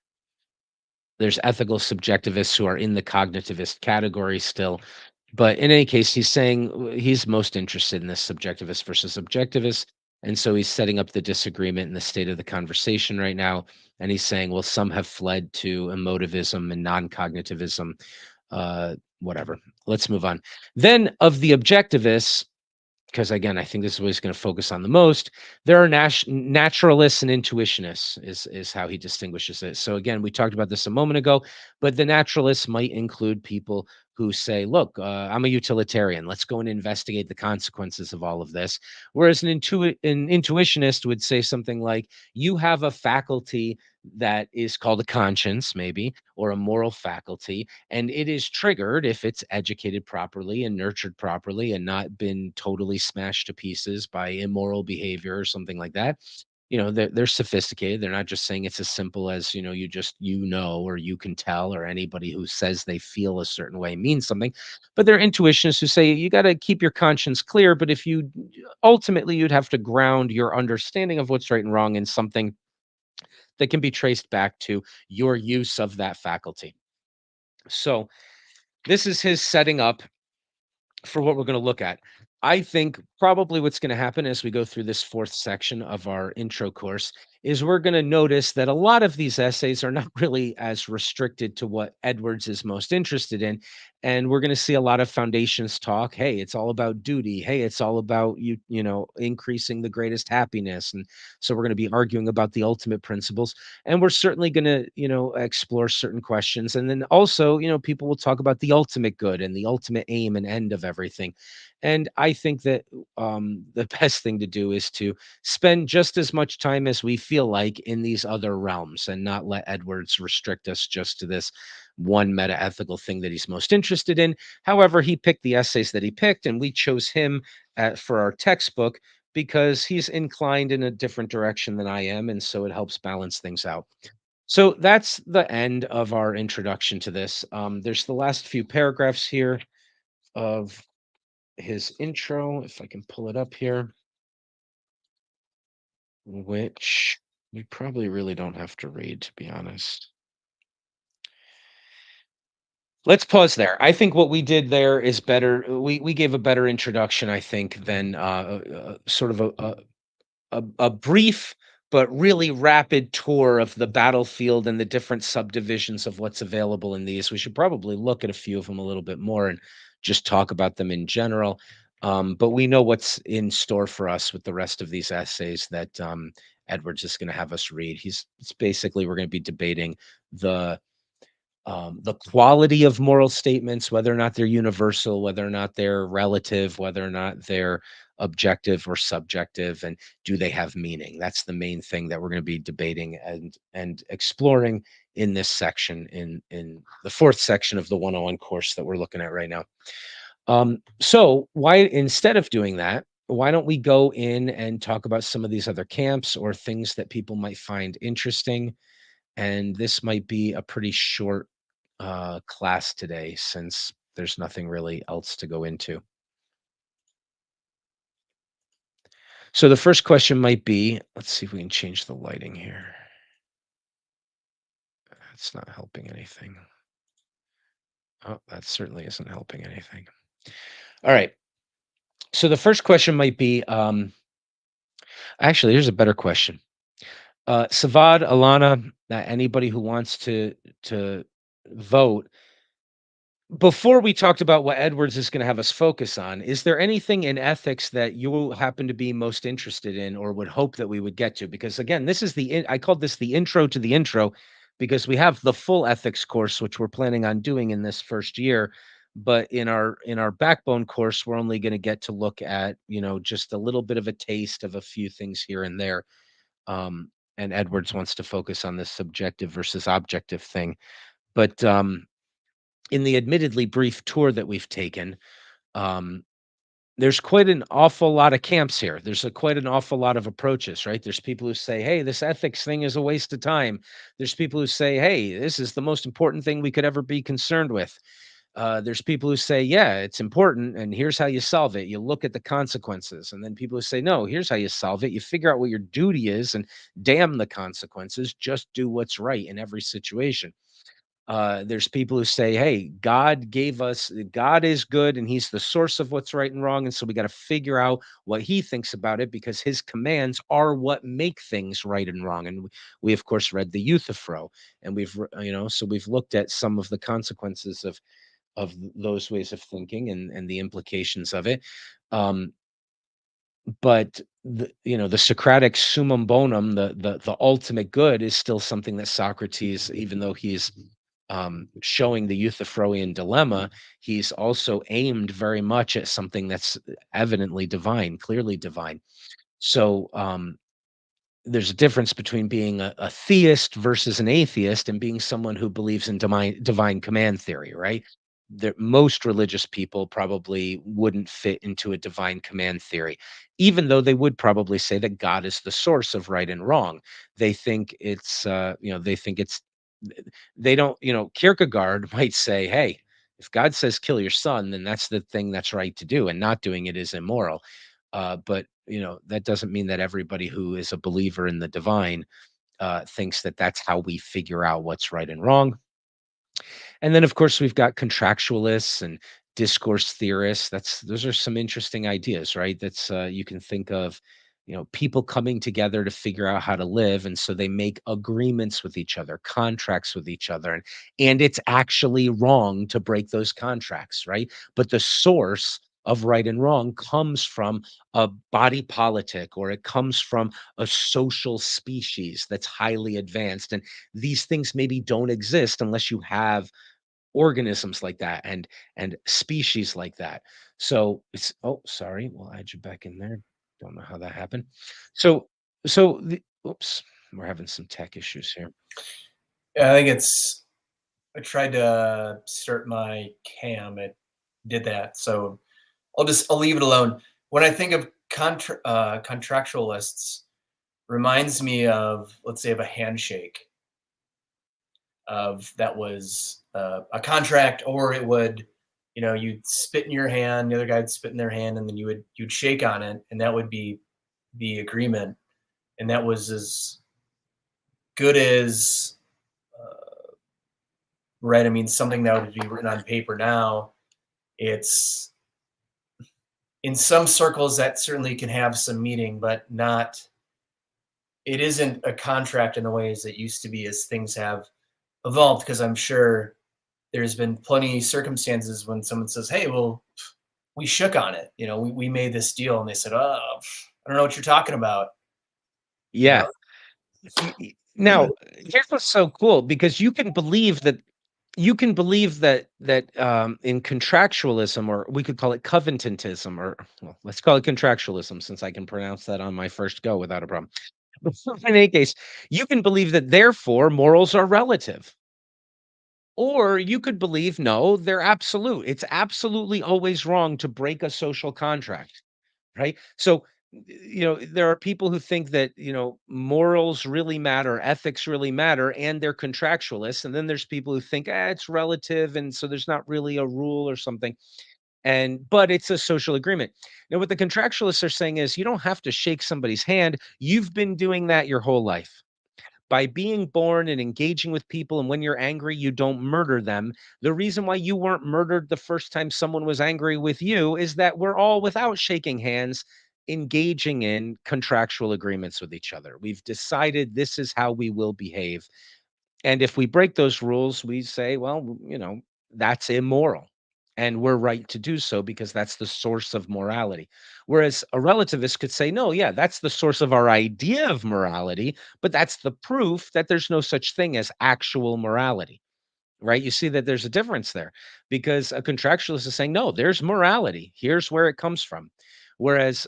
There's ethical subjectivists who are in the cognitivist category still. But in any case, he's saying he's most interested in this subjectivist versus objectivist. And so he's setting up the disagreement in the state of the conversation right now. And he's saying, well, some have fled to emotivism and non-cognitivism, whatever. Let's move on. Then of the objectivists, because again, I think this is what he's going to focus on the most. There are naturalists and intuitionists, is how he distinguishes it. So again, we talked about this a moment ago, but the naturalists might include people who say, look, I'm a utilitarian. Let's go and investigate the consequences of all of this. Whereas an intuitionist would say something like, you have a faculty that is called a conscience, maybe, or a moral faculty, and it is triggered if it's educated properly and nurtured properly and not been totally smashed to pieces by immoral behavior or something like that. They're sophisticated. They're not just saying it's as simple as, or you can tell, or anybody who says they feel a certain way means something, but they're intuitionists who say you got to keep your conscience clear. But if you ultimately, you'd have to ground your understanding of what's right and wrong in something that can be traced back to your use of that faculty. So this is his setting up for what we're going to look at. I think probably what's going to happen as we go through this fourth section of our intro course is we're going to notice that a lot of these essays are not really as restricted to what Edwards is most interested in. And we're going to see a lot of foundations talk. Hey, it's all about duty. Hey, it's all about increasing the greatest happiness. And so we're going to be arguing about the ultimate principles. And we're certainly going to, explore certain questions. And then also, people will talk about the ultimate good and the ultimate aim and end of everything. And I think that the best thing to do is to spend just as much time as we feel like in these other realms, and not let Edwards restrict us just to this one meta-ethical thing that he's most interested in. However, he picked the essays that he picked, and we chose him for our textbook because he's inclined in a different direction than I am, and so it helps balance things out. So that's the end of our introduction to this. There's the last few paragraphs here of his intro, if I can pull it up here, which we probably really don't have to read, to be honest. Let's pause there. I think what we did there is better. We gave a better introduction, I think, than sort of a brief but really rapid tour of the battlefield and the different subdivisions of what's available in these. We should probably look at a few of them a little bit more and just talk about them in general. But we know what's in store for us with the rest of these essays that Edwards is going to have us read. It's basically, we're going to be debating the quality of moral statements, whether or not they're universal, whether or not they're relative, whether or not they're objective or subjective, and do they have meaning? That's the main thing that we're going to be debating and exploring in this section, in the fourth section of the 101 course that we're looking at right now. So why, instead of doing that, why don't we go in and talk about some of these other camps or things that people might find interesting? And this might be a pretty short class today, since there's nothing really else to go into. So the first question might be, let's see if we can change the lighting here. It's not helping anything. Oh, that certainly isn't helping anything. All right. So the first question might be, actually, here's a better question. Savad, Alana, anybody who wants to vote, before we talked about what Edwards is going to have us focus on, is there anything in ethics that you happen to be most interested in or would hope that we would get to? Because again, this is I called this the intro to the intro, because we have the full ethics course, which we're planning on doing in this first year. But in our backbone course, we're only going to get to look at, just a little bit of a taste of a few things here and there. And Edwards wants to focus on this subjective versus objective thing. But in the admittedly brief tour that we've taken, there's quite an awful lot of camps here. There's quite an awful lot of approaches, right? There's people who say, hey, this ethics thing is a waste of time. There's people who say, hey, this is the most important thing we could ever be concerned with. There's people who say, yeah, it's important, and here's how you solve it. You look at the consequences. And then people who say, no, here's how you solve it. You figure out what your duty is, and damn the consequences. Just do what's right in every situation. There's people who say, hey, God is good, and he's the source of what's right and wrong. And so we got to figure out what he thinks about it, because his commands are what make things right and wrong. And we of course read the Euthyphro, and so we've looked at some of the consequences of those ways of thinking and the implications of it. But the Socratic summum bonum, the ultimate good, is still something that Socrates, even though he's showing the Euthyphroian dilemma, he's also aimed very much at something that's evidently divine, clearly divine. So there's a difference between being a theist versus an atheist, and being someone who believes in divine command theory, right? Most religious people probably wouldn't fit into a divine command theory, even though they would probably say that God is the source of right and wrong. They think it's, they don't, Kierkegaard might say, hey, if God says kill your son, then that's the thing that's right to do, and not doing it is immoral. But that doesn't mean that everybody who is a believer in the divine thinks that that's how we figure out what's right and wrong. And then, of course, we've got contractualists and discourse theorists. Those are some interesting ideas, right? That's you can think of, people coming together to figure out how to live, and so they make agreements with each other, contracts with each other, and it's actually wrong to break those contracts, right? But the source of right and wrong comes from a body politic, or it comes from a social species that's highly advanced. And these things maybe don't exist unless you have organisms like that and species like that. So it's, oh, sorry, we'll add you back in there. Don't know how that happened. Oops, we're having some tech issues here. Yeah, I tried to start my cam. It did that. So I'll leave it alone. When I think of contractualists, reminds me of, let's say, of a handshake. That was a contract, or it would, you'd spit in your hand, the other guy'd spit in their hand, and then you'd shake on it, and that would be the agreement. And that was as good as right. I mean, something that would be written on paper now. It's, in some circles that certainly can have some meaning, but it isn't a contract in the ways it used to be as things have evolved. Because I'm sure there's been plenty of circumstances when someone says, hey, well, we shook on it. You know, we made this deal, and they said, "Oh, I don't know what you're talking about." Yeah. Now, here's what's so cool, because you can believe that in contractualism, or we could call it covenantism, or well, let's call it contractualism, since I can pronounce that on my first go without a problem. But in any case, you can believe that therefore morals are relative. Or you could believe, no, they're absolute. It's absolutely always wrong to break a social contract, right? So, there are people who think that, morals really matter, ethics really matter, and they're contractualists. And then there's people who think, it's relative, and so there's not really a rule or something. But it's a social agreement. Now, what the contractualists are saying is, you don't have to shake somebody's hand. You've been doing that your whole life. By being born and engaging with people, and when you're angry, you don't murder them. The reason why you weren't murdered the first time someone was angry with you is that we're all, without shaking hands, engaging in contractual agreements with each other. We've decided this is how we will behave. And if we break those rules, we say, well, that's immoral. And we're right to do so because that's the source of morality. Whereas a relativist could say, no, yeah, that's the source of our idea of morality, but that's the proof that there's no such thing as actual morality, right? You see that there's a difference there, because a contractualist is saying, no, there's morality. Here's where it comes from. Whereas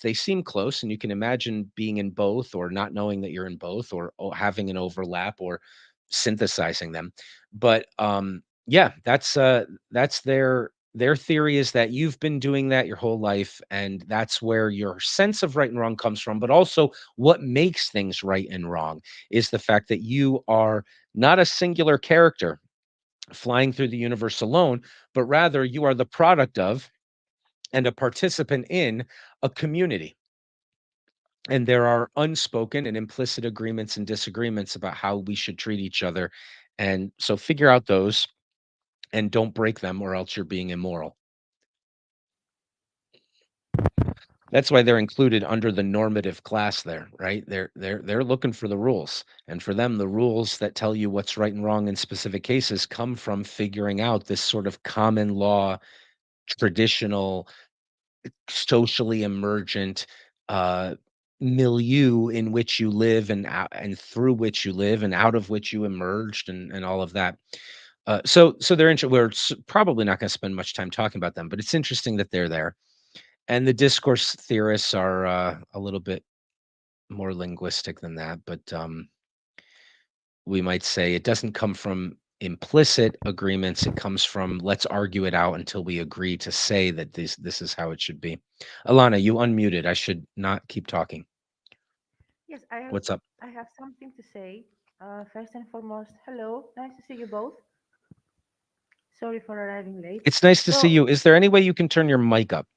they seem close, and you can imagine being in both, or not knowing that you're in both, or having an overlap, or synthesizing them. But yeah, that's their theory, is that you've been doing that your whole life, and that's where your sense of right and wrong comes from. But also, what makes things right and wrong is the fact that you are not a singular character flying through the universe alone, but rather you are the product of and a participant in a community. And there are unspoken and implicit agreements and disagreements about how we should treat each other. And so figure out those and don't break them, or else you're being immoral. That's why they're included under the normative class there, right? They're looking for the rules. And for them, the rules that tell you what's right and wrong in specific cases come from figuring out this sort of common law, traditional, socially emergent milieu in which you live, and through which you live, and out of which you emerged, and all of that. So they're we're probably not going to spend much time talking about them, but it's interesting that they're there. And the discourse theorists are a little bit more linguistic than that, but we might say it doesn't come from implicit agreements. It comes from, let's argue it out until we agree to say that this is how it should be. Alana, you unmuted. I should not keep talking. Yes, I have. What's up? I have something to say. First and foremost, hello. Nice to see you both. Sorry for arriving late. It's nice to see you. Is there any way you can turn your mic up?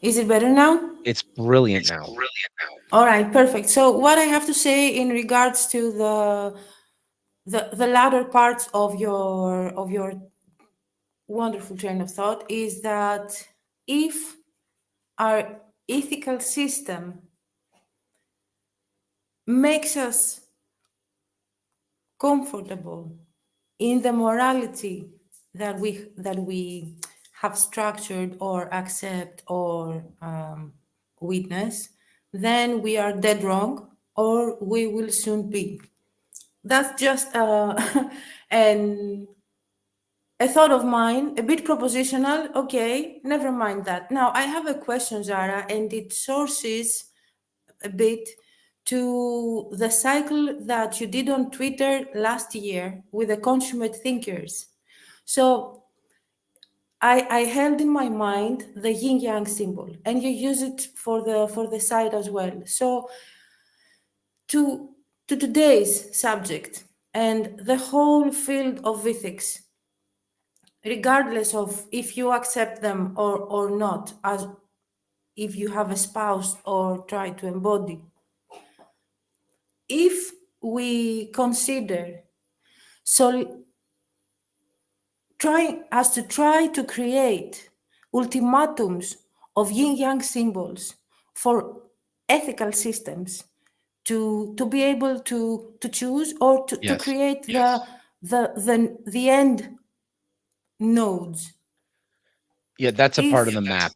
Is it better now? It's brilliant now. All right, perfect. So what I have to say in regards to the latter parts of your wonderful train of thought is that if our ethical system makes us comfortable in the morality that we have structured or accept or witness, then we are dead wrong, or we will soon be. That's just a thought of mine, a bit propositional. Okay, never mind that. Now, I have a question, Zara, and it sources a bit to the cycle that you did on Twitter last year with the consummate thinkers. So I held in my mind the yin yang symbol, and you use it for the site as well. So to today's subject and the whole field of ethics, regardless of if you accept them or not, as if you have espoused or try to embody, if we consider try to create ultimatums of yin-yang symbols for ethical systems to be able to choose or to Yes. create the end nodes. Yeah, that's a part of If the map.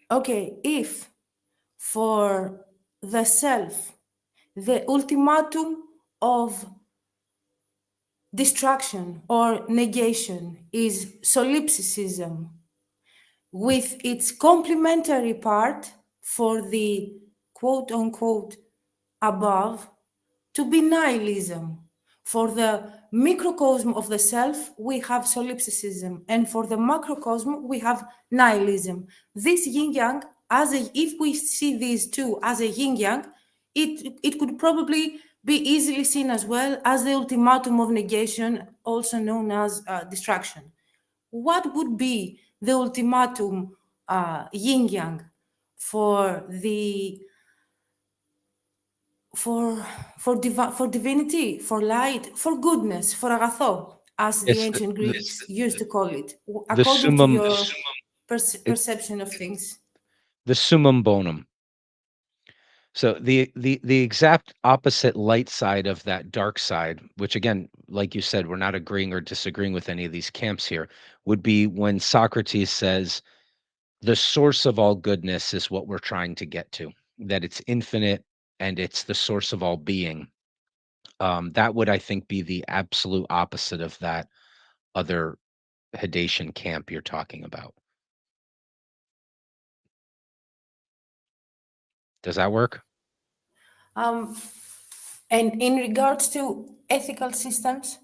okay, if for the self the ultimatum of destruction or negation is solipsism, with its complementary part for the quote unquote above to be nihilism. For the microcosm of the self, we have solipsism, and for the macrocosm, we have nihilism. This yin yang, if we see these two as a yin yang, it could probably be easily seen as well as the ultimatum of negation, also known as distraction. What would be the ultimatum yin yang for the for divinity, for light, for goodness, for agatho, as the It's ancient the, Greeks used to call it, the according to summum, your it, perception of things. the summum bonum. So the exact opposite light side of that dark side, which again, like you said, we're not agreeing or disagreeing with any of these camps here, would be when Socrates says the source of all goodness is what we're trying to get to, that it's infinite and it's the source of all being. That would, I think, be the absolute opposite of that other Haitian camp you're talking about. Does that work? And in regards to ethical systems,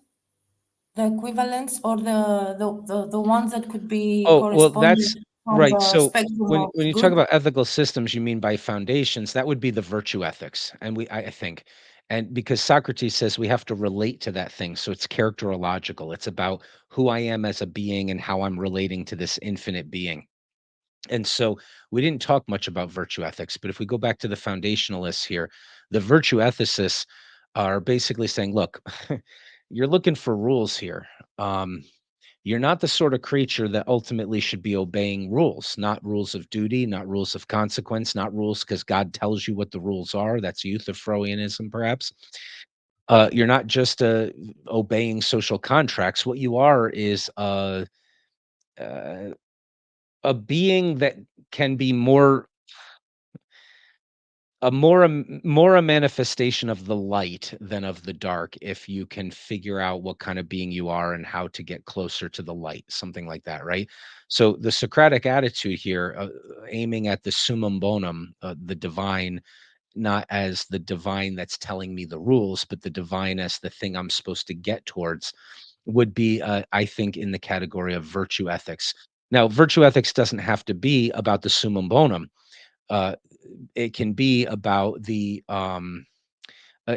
the equivalents or the ones that could be Oh, well, corresponding that's from right. the So spectrum when of when you talk good. about ethical systems, you mean by foundations, that would be the virtue ethics. And I think, and because Socrates says we have to relate to that thing. So it's characterological. It's about who I am as a being and how I'm relating to this infinite being. And so we didn't talk much about virtue ethics, but if we go back to the foundationalists here, the virtue ethicists are basically saying, look, you're looking for rules here. You're not the sort of creature that ultimately should be obeying rules, not rules of duty, not rules of consequence, not rules because God tells you what the rules are. That's Euthyphroianism, perhaps. You're not just obeying social contracts. What you are is uh, a being that can be more a manifestation of the light than of the dark if you can figure out what kind of being you are and how to get closer to the light, something like that, right? So the Socratic attitude here, aiming at the summum bonum, the divine, not as the divine that's telling me the rules, but the divine as the thing I'm supposed to get towards, would be, I think, in the category of virtue ethics. Now, virtue ethics doesn't have to be about the summum bonum. Uh, it can be about the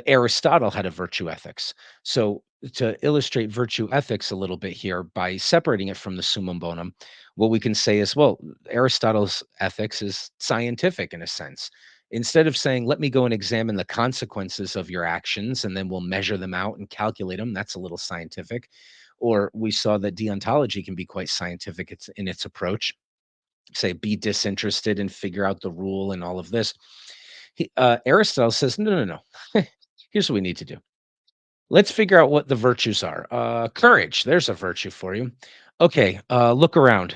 Aristotle had a virtue ethics. So to illustrate virtue ethics a little bit here by separating it from the summum bonum, what we can say is, well, Aristotle's ethics is scientific in a sense. Instead of saying, let me go and examine the consequences of your actions and then we'll measure them out and calculate them, that's a little scientific. Or we saw that deontology can be quite scientific in its approach. Say, be disinterested and figure out the rule and all of this. Aristotle says, no, no, no. Here's what we need to do. Let's figure out what the virtues are. Courage, there's a virtue for you. Okay, look around.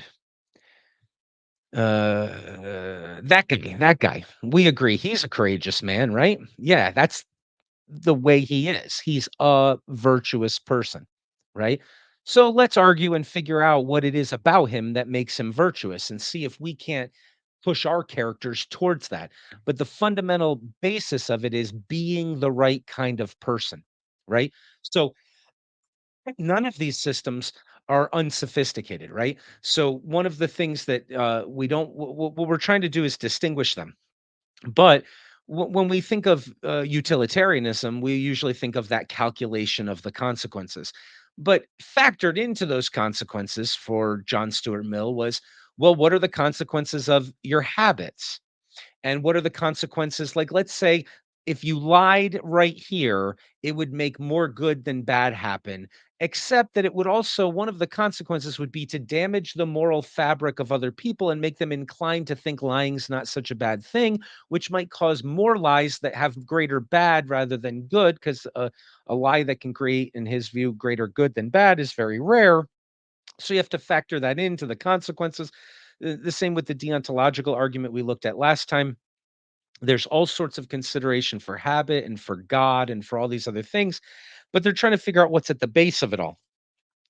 That guy. We agree he's a courageous man, right? Yeah, that's the way he is. He's a virtuous person, right? So let's argue and figure out what it is about him that makes him virtuous and see if we can't push our characters towards that. But the fundamental basis of it is being the right kind of person, right? So none of these systems are unsophisticated, right? So one of the things that we don't, what we're trying to do is distinguish them. But when we think of utilitarianism, we usually think of that calculation of the consequences. But factored into those consequences for John Stuart Mill was, well, what are the consequences of your habits? And what are the consequences? Like, let's say if you lied right here, it would make more good than bad happen, except that it would also, one of the consequences would be to damage the moral fabric of other people and make them inclined to think lying's not such a bad thing, which might cause more lies that have greater bad rather than good, because a lie that can create, in his view, greater good than bad is very rare. So you have to factor that into the consequences. The same with the deontological argument we looked at last time. There's all sorts of consideration for habit and for God and for all these other things, but they're trying to figure out what's at the base of it all.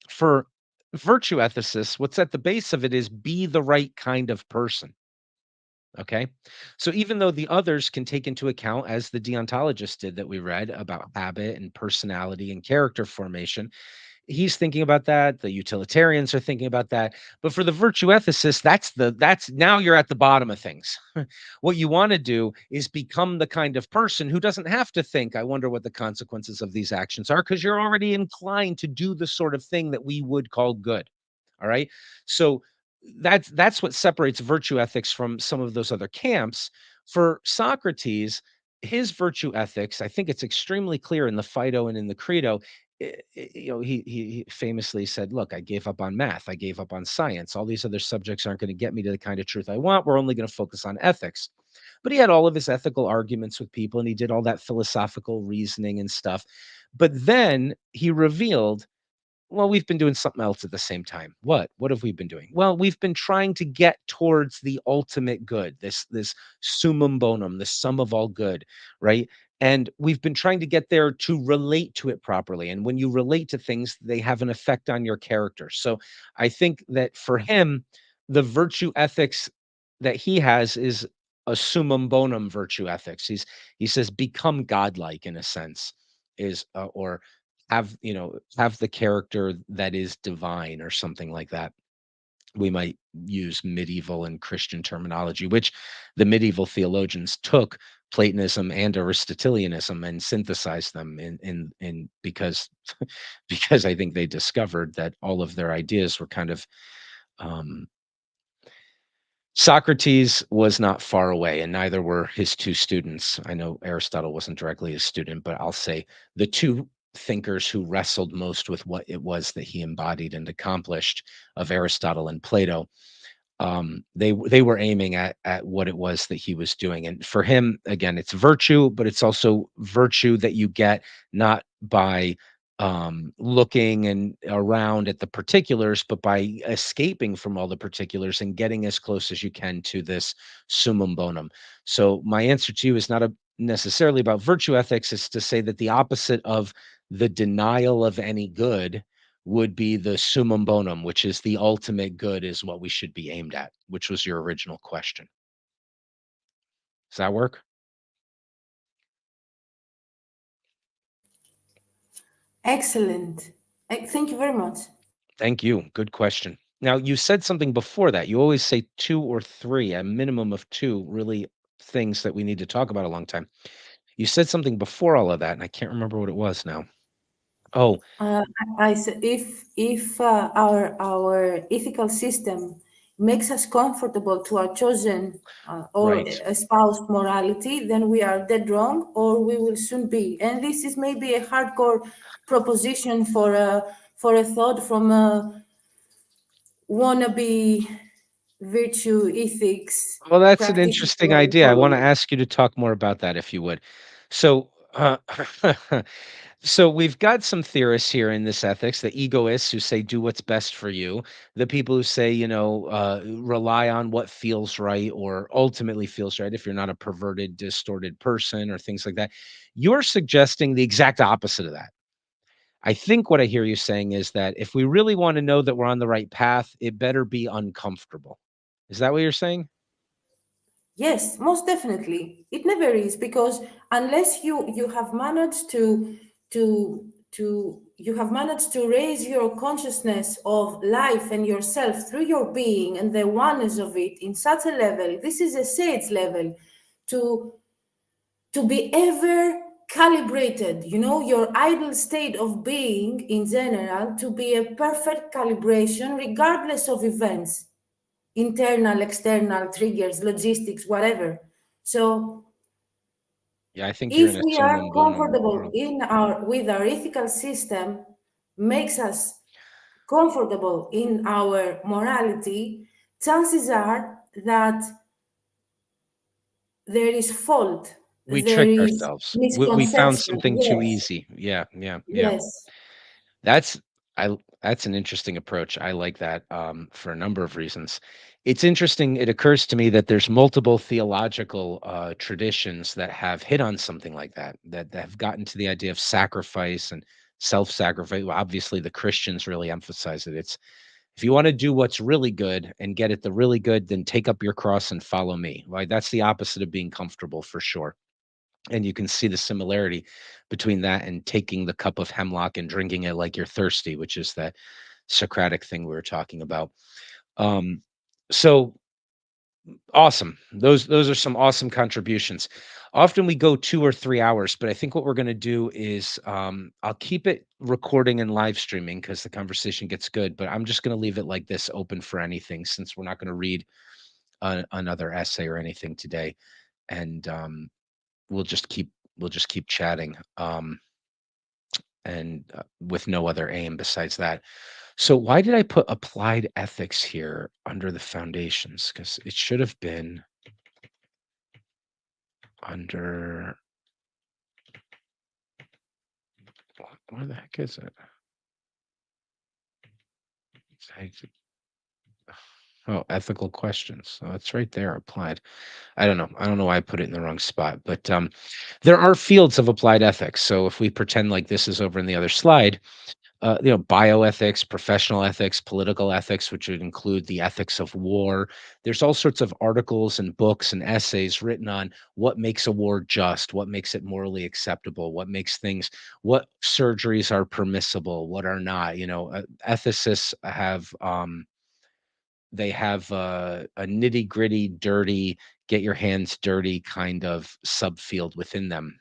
For virtue ethicists, what's at the base of it is be the right kind of person. Okay. So even though the others can take into account, as the deontologist did that we read about habit and personality and character formation, he's thinking about that. The utilitarians are thinking about that. But for the virtue ethicist, that's now you're at the bottom of things. What you want to do is become the kind of person who doesn't have to think, I wonder what the consequences of these actions are, because you're already inclined to do the sort of thing that we would call good. All right. So that's what separates virtue ethics from some of those other camps. For Socrates, his virtue ethics, I think it's extremely clear in the Phaedo and in the Credo. He famously said, look, I gave up on math. I gave up on science. All these other subjects aren't going to get me to the kind of truth I want. We're only going to focus on ethics. But he had all of his ethical arguments with people, and he did all that philosophical reasoning and stuff. But then he revealed, well, we've been doing something else at the same time. What have we been doing? Well, we've been trying to get towards the ultimate good, this summum bonum, the sum of all good, right? And we've been trying to get there to relate to it properly. And when you relate to things, they have an effect on your character. So I think that for him, the virtue ethics that he has is a summum bonum virtue ethics. He says, become godlike in a sense, or have the character that is divine or something like that. We might use medieval and Christian terminology, which the medieval theologians took Platonism and Aristotelianism and synthesized them in because because I think they discovered that all of their ideas were kind of Socrates was not far away, and neither were his two students. I know Aristotle wasn't directly his student, but I'll say the two thinkers who wrestled most with what it was that he embodied and accomplished, of Aristotle and Plato, they were aiming at what it was that he was doing. And for him, again, it's virtue, but it's also virtue that you get not by looking and around at the particulars, but by escaping from all the particulars and getting as close as you can to this summum bonum. So my answer to you is not necessarily about virtue ethics. It's to say that the opposite of the denial of any good would be the summum bonum, which is the ultimate good, is what we should be aimed at, which was your original question. Does that work? Excellent. Thank you very much. Thank you. Good question. Now, you said something before that. You always say 2 or 3, a minimum of 2, really things that we need to talk about a long time. You said something before all of that, and I can't remember what it was now. Oh, I said if our ethical system makes us comfortable to our chosen or right. espoused morality, then we are dead wrong, or we will soon be. And this is maybe a hardcore proposition for a thought from a wannabe virtue ethics. Well, that's an practitioner, interesting idea. I want to ask you to talk more about that, if you would. So, so we've got some theorists here in this ethics, the egoists who say do what's best for you, the people who say, rely on what feels right or ultimately feels right if you're not a perverted, distorted person or things like that. You're suggesting the exact opposite of that. I think what I hear you saying is that if we really want to know that we're on the right path, it better be uncomfortable. Is that what you're saying? Yes, most definitely. It never is, because unless you have managed to raise your consciousness of life and yourself through your being and the oneness of it in such a level, this is a sage level, to be ever calibrated, your ideal state of being in general, to be a perfect calibration regardless of events, internal, external triggers, logistics, whatever. So Yeah, I think you're If in a we are summum bonum comfortable world. in our with our ethical system, makes us comfortable in our morality, chances are that there is fault, We there tricked is ourselves. We found misconception. something too Yes, easy. Yeah, yeah, yeah. yes. That's that's an interesting approach. I like that for a number of reasons. It's interesting. It occurs to me that there's multiple theological traditions that have hit on something like that, that have gotten to the idea of sacrifice and self-sacrifice. Well, obviously, the Christians really emphasize it. It's if you want to do what's really good and get at the really good, then take up your cross and follow me. Right? That's the opposite of being comfortable for sure. And you can see the similarity between that and taking the cup of hemlock and drinking it like you're thirsty, which is that Socratic thing we were talking about. Um, so awesome. Those are some awesome contributions. Often we go 2 or 3 hours, but I think what we're going to do is I'll keep it recording and live streaming because the conversation gets good. But I'm just going to leave it like this, open for anything, since we're not going to read another essay or anything today, and we'll just keep chatting. And with no other aim besides that. So why did I put applied ethics here under the foundations? Because it should have been under, where the heck is it? Oh, ethical questions. So it's right there, applied. I don't know. I don't know why I put it in the wrong spot, but there are fields of applied ethics. So if we pretend like this is over in the other slide, bioethics, professional ethics, political ethics, which would include the ethics of war. There's all sorts of articles and books and essays written on what makes a war just, what makes it morally acceptable, what surgeries are permissible, what are not. Ethicists have they have a nitty gritty, dirty, get your hands dirty kind of subfield within them.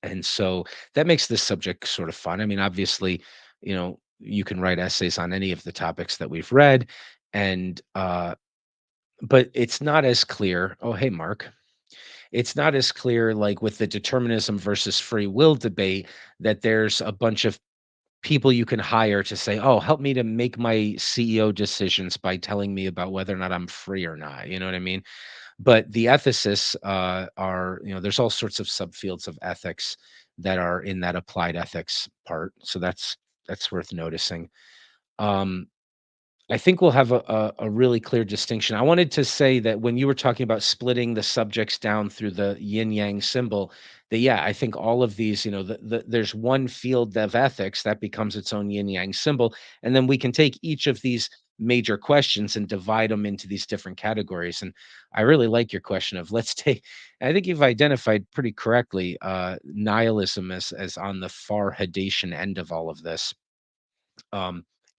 And so that makes this subject sort of fun. I mean, obviously, you can write essays on any of the topics that we've read, and but it's not as clear. Oh, hey, Mark. It's not as clear, like with the determinism versus free will debate, that there's a bunch of people you can hire to say, "Oh, help me to make my CEO decisions by telling me about whether or not I'm free or not." You know what I mean? But the ethicists there's all sorts of subfields of ethics that are in that applied ethics part. So that's worth noticing. Um, I think we'll have a really clear distinction. I wanted to say that when you were talking about splitting the subjects down through the yin yang symbol, that yeah, I think all of these, there's one field of ethics that becomes its own yin yang symbol, and then we can take each of these major questions and divide them into these different categories. And I really like your question of let's take. I think you've identified pretty correctly nihilism as on the far Hadean end of all of this.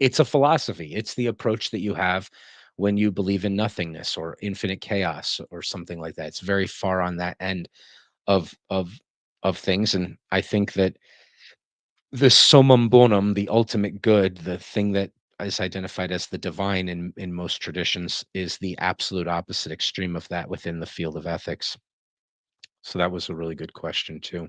It's a philosophy. It's the approach that you have when you believe in nothingness or infinite chaos or something like that. It's very far on that end of things, and I think that the summum bonum, the ultimate good, the thing that is identified as the divine in most traditions, is the absolute opposite extreme of that within the field of ethics. So that was a really good question too.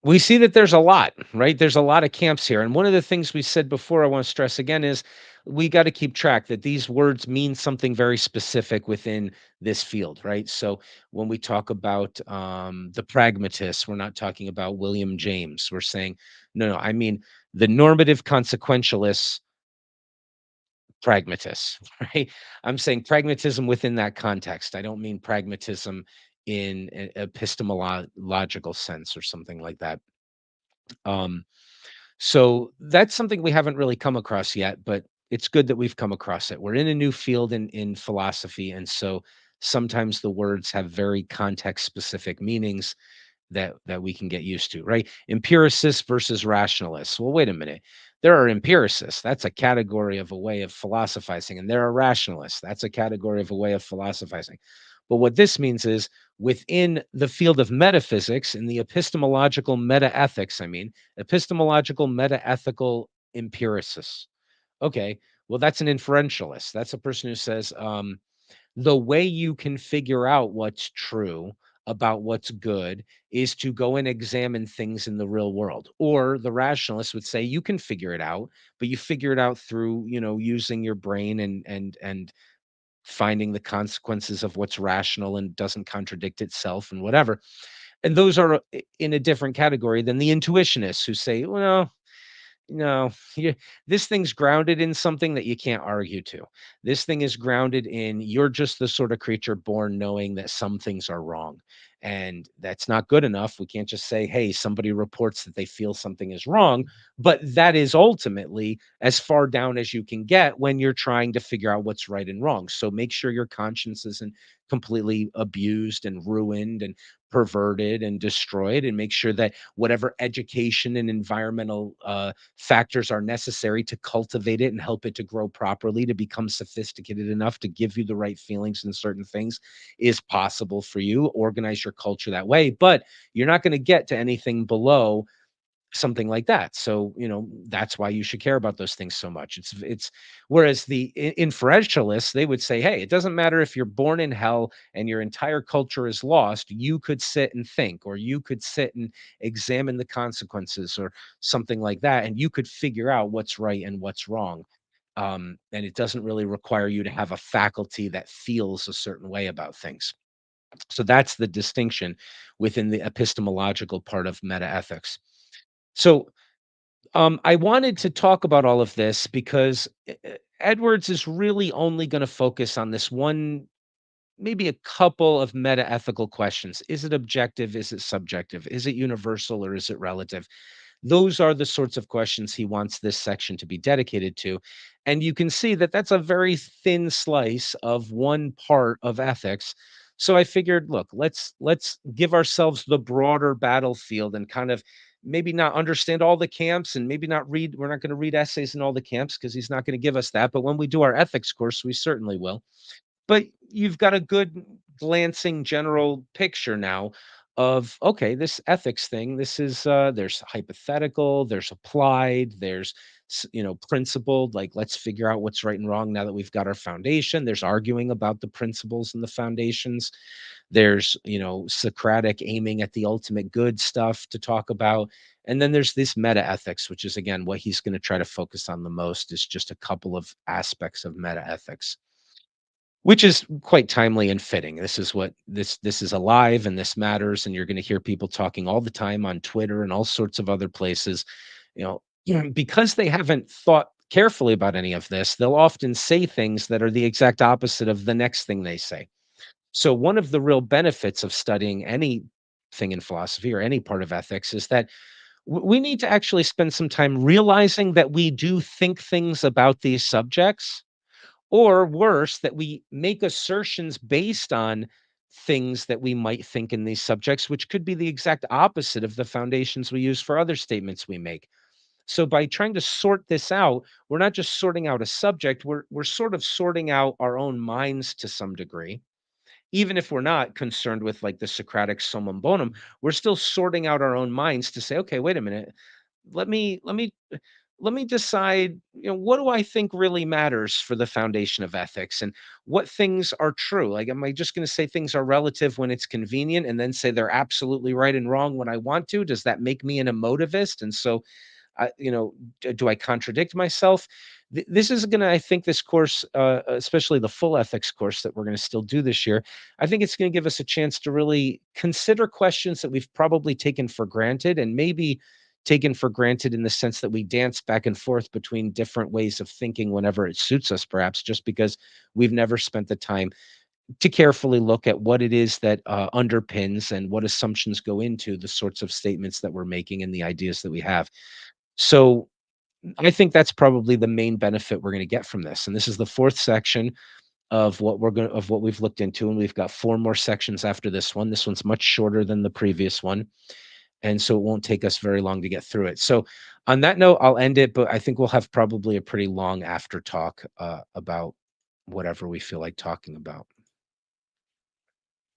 We see that there's a lot, right? There's a lot of camps here. And one of the things we said before, I want to stress again, is we got to keep track that these words mean something very specific within this field, right? So when we talk about the pragmatists, we're not talking about William James. We're saying, no, I mean the normative consequentialists, pragmatists, right? I'm saying pragmatism within that context. I don't mean pragmatism in an epistemological sense or something like that. So that's something we haven't really come across yet, but it's good that we've come across it. We're in a new field in philosophy, and so sometimes the words have very context specific meanings that we can get used to, right? Empiricists versus rationalists. Well, wait a minute. There are empiricists. That's a category of a way of philosophizing, and there are rationalists. That's a category of a way of philosophizing. But what this means is within the field of metaphysics, in the epistemological metaethics, epistemological metaethical empiricists. Okay, well, that's an inferentialist. That's a person who says, The way you can figure out what's true about what's good is to go and examine things in the real world. Or the rationalists would say you can figure it out, but you figure it out through, using your brain and finding the consequences of what's rational and doesn't contradict itself and whatever. And those are in a different category than the intuitionists who say, well, no, this thing's grounded in something that you can't argue to. This thing is grounded in you're just the sort of creature born knowing that some things are wrong. And that's not good enough. We can't just say, hey, somebody reports that they feel something is wrong. But that is ultimately as far down as you can get when you're trying to figure out what's right and wrong. So make sure your conscience isn't completely abused and ruined and perverted and destroyed, and make sure that whatever education and environmental factors are necessary to cultivate it and help it to grow properly, to become sophisticated enough to give you the right feelings in certain things is possible for you. Organize your culture that way, but you're not going to get to anything below something like that. So, that's why you should care about those things so much. It's whereas the inferentialists, they would say, hey, it doesn't matter if you're born in hell and your entire culture is lost. You could sit and think, or you could sit and examine the consequences or something like that. And you could figure out what's right and what's wrong. And it doesn't really require you to have a faculty that feels a certain way about things. So that's the distinction within the epistemological part of metaethics. So I wanted to talk about all of this because Edwards is really only going to focus on this one, maybe a couple of meta-ethical questions. Is it objective? Is it subjective? Is it universal or is it relative? Those are the sorts of questions he wants this section to be dedicated to. And you can see that that's a very thin slice of one part of ethics. So I figured, look, let's give ourselves the broader battlefield and kind of maybe not understand all the camps and maybe not read. We're not going to read essays in all the camps because he's not going to give us that. But when we do our ethics course, we certainly will. But you've got a good glancing general picture now of, okay, this ethics thing, this is there's hypothetical, there's applied, there's principled, like let's figure out what's right and wrong now that we've got our foundation. There's arguing about the principles and the foundations. There's Socratic aiming at the ultimate good stuff to talk about. And then there's this meta ethics, which is again what he's going to try to focus on the most, is just a couple of aspects of meta ethics, which is quite timely and fitting. This is what this is alive and this matters. And you're going to hear people talking all the time on Twitter and all sorts of other places, because they haven't thought carefully about any of this. They'll often say things that are the exact opposite of the next thing they say. So one of the real benefits of studying anything in philosophy or any part of ethics is that we need to actually spend some time realizing that we do think things about these subjects, or worse, that we make assertions based on things that we might think in these subjects, which could be the exact opposite of the foundations we use for other statements we make. So by trying to sort this out, we're not just sorting out a subject, we're sort of sorting out our own minds to some degree. Even if we're not concerned with like the Socratic summum bonum, we're still sorting out our own minds to say, okay, wait a minute, let me decide, what do I think really matters for the foundation of ethics, and what things are true? Like, am I just going to say things are relative when it's convenient and then say they're absolutely right and wrong when I want to? Does that make me an emotivist? And so, do I contradict myself? This is going to, I think this course, especially the full ethics course that we're going to still do this year, I think it's going to give us a chance to really consider questions that we've probably taken for granted, and maybe taken for granted in the sense that we dance back and forth between different ways of thinking whenever it suits us, perhaps just because we've never spent the time to carefully look at what it is that underpins and what assumptions go into the sorts of statements that we're making and the ideas that we have. So I think that's probably the main benefit we're going to get from this. And this is the fourth section of what we've looked into. And we've got 4 more sections after this one. This one's much shorter than the previous one, and so it won't take us very long to get through it. So on that note, I'll end it, but I think we'll have probably a pretty long after talk about whatever we feel like talking about.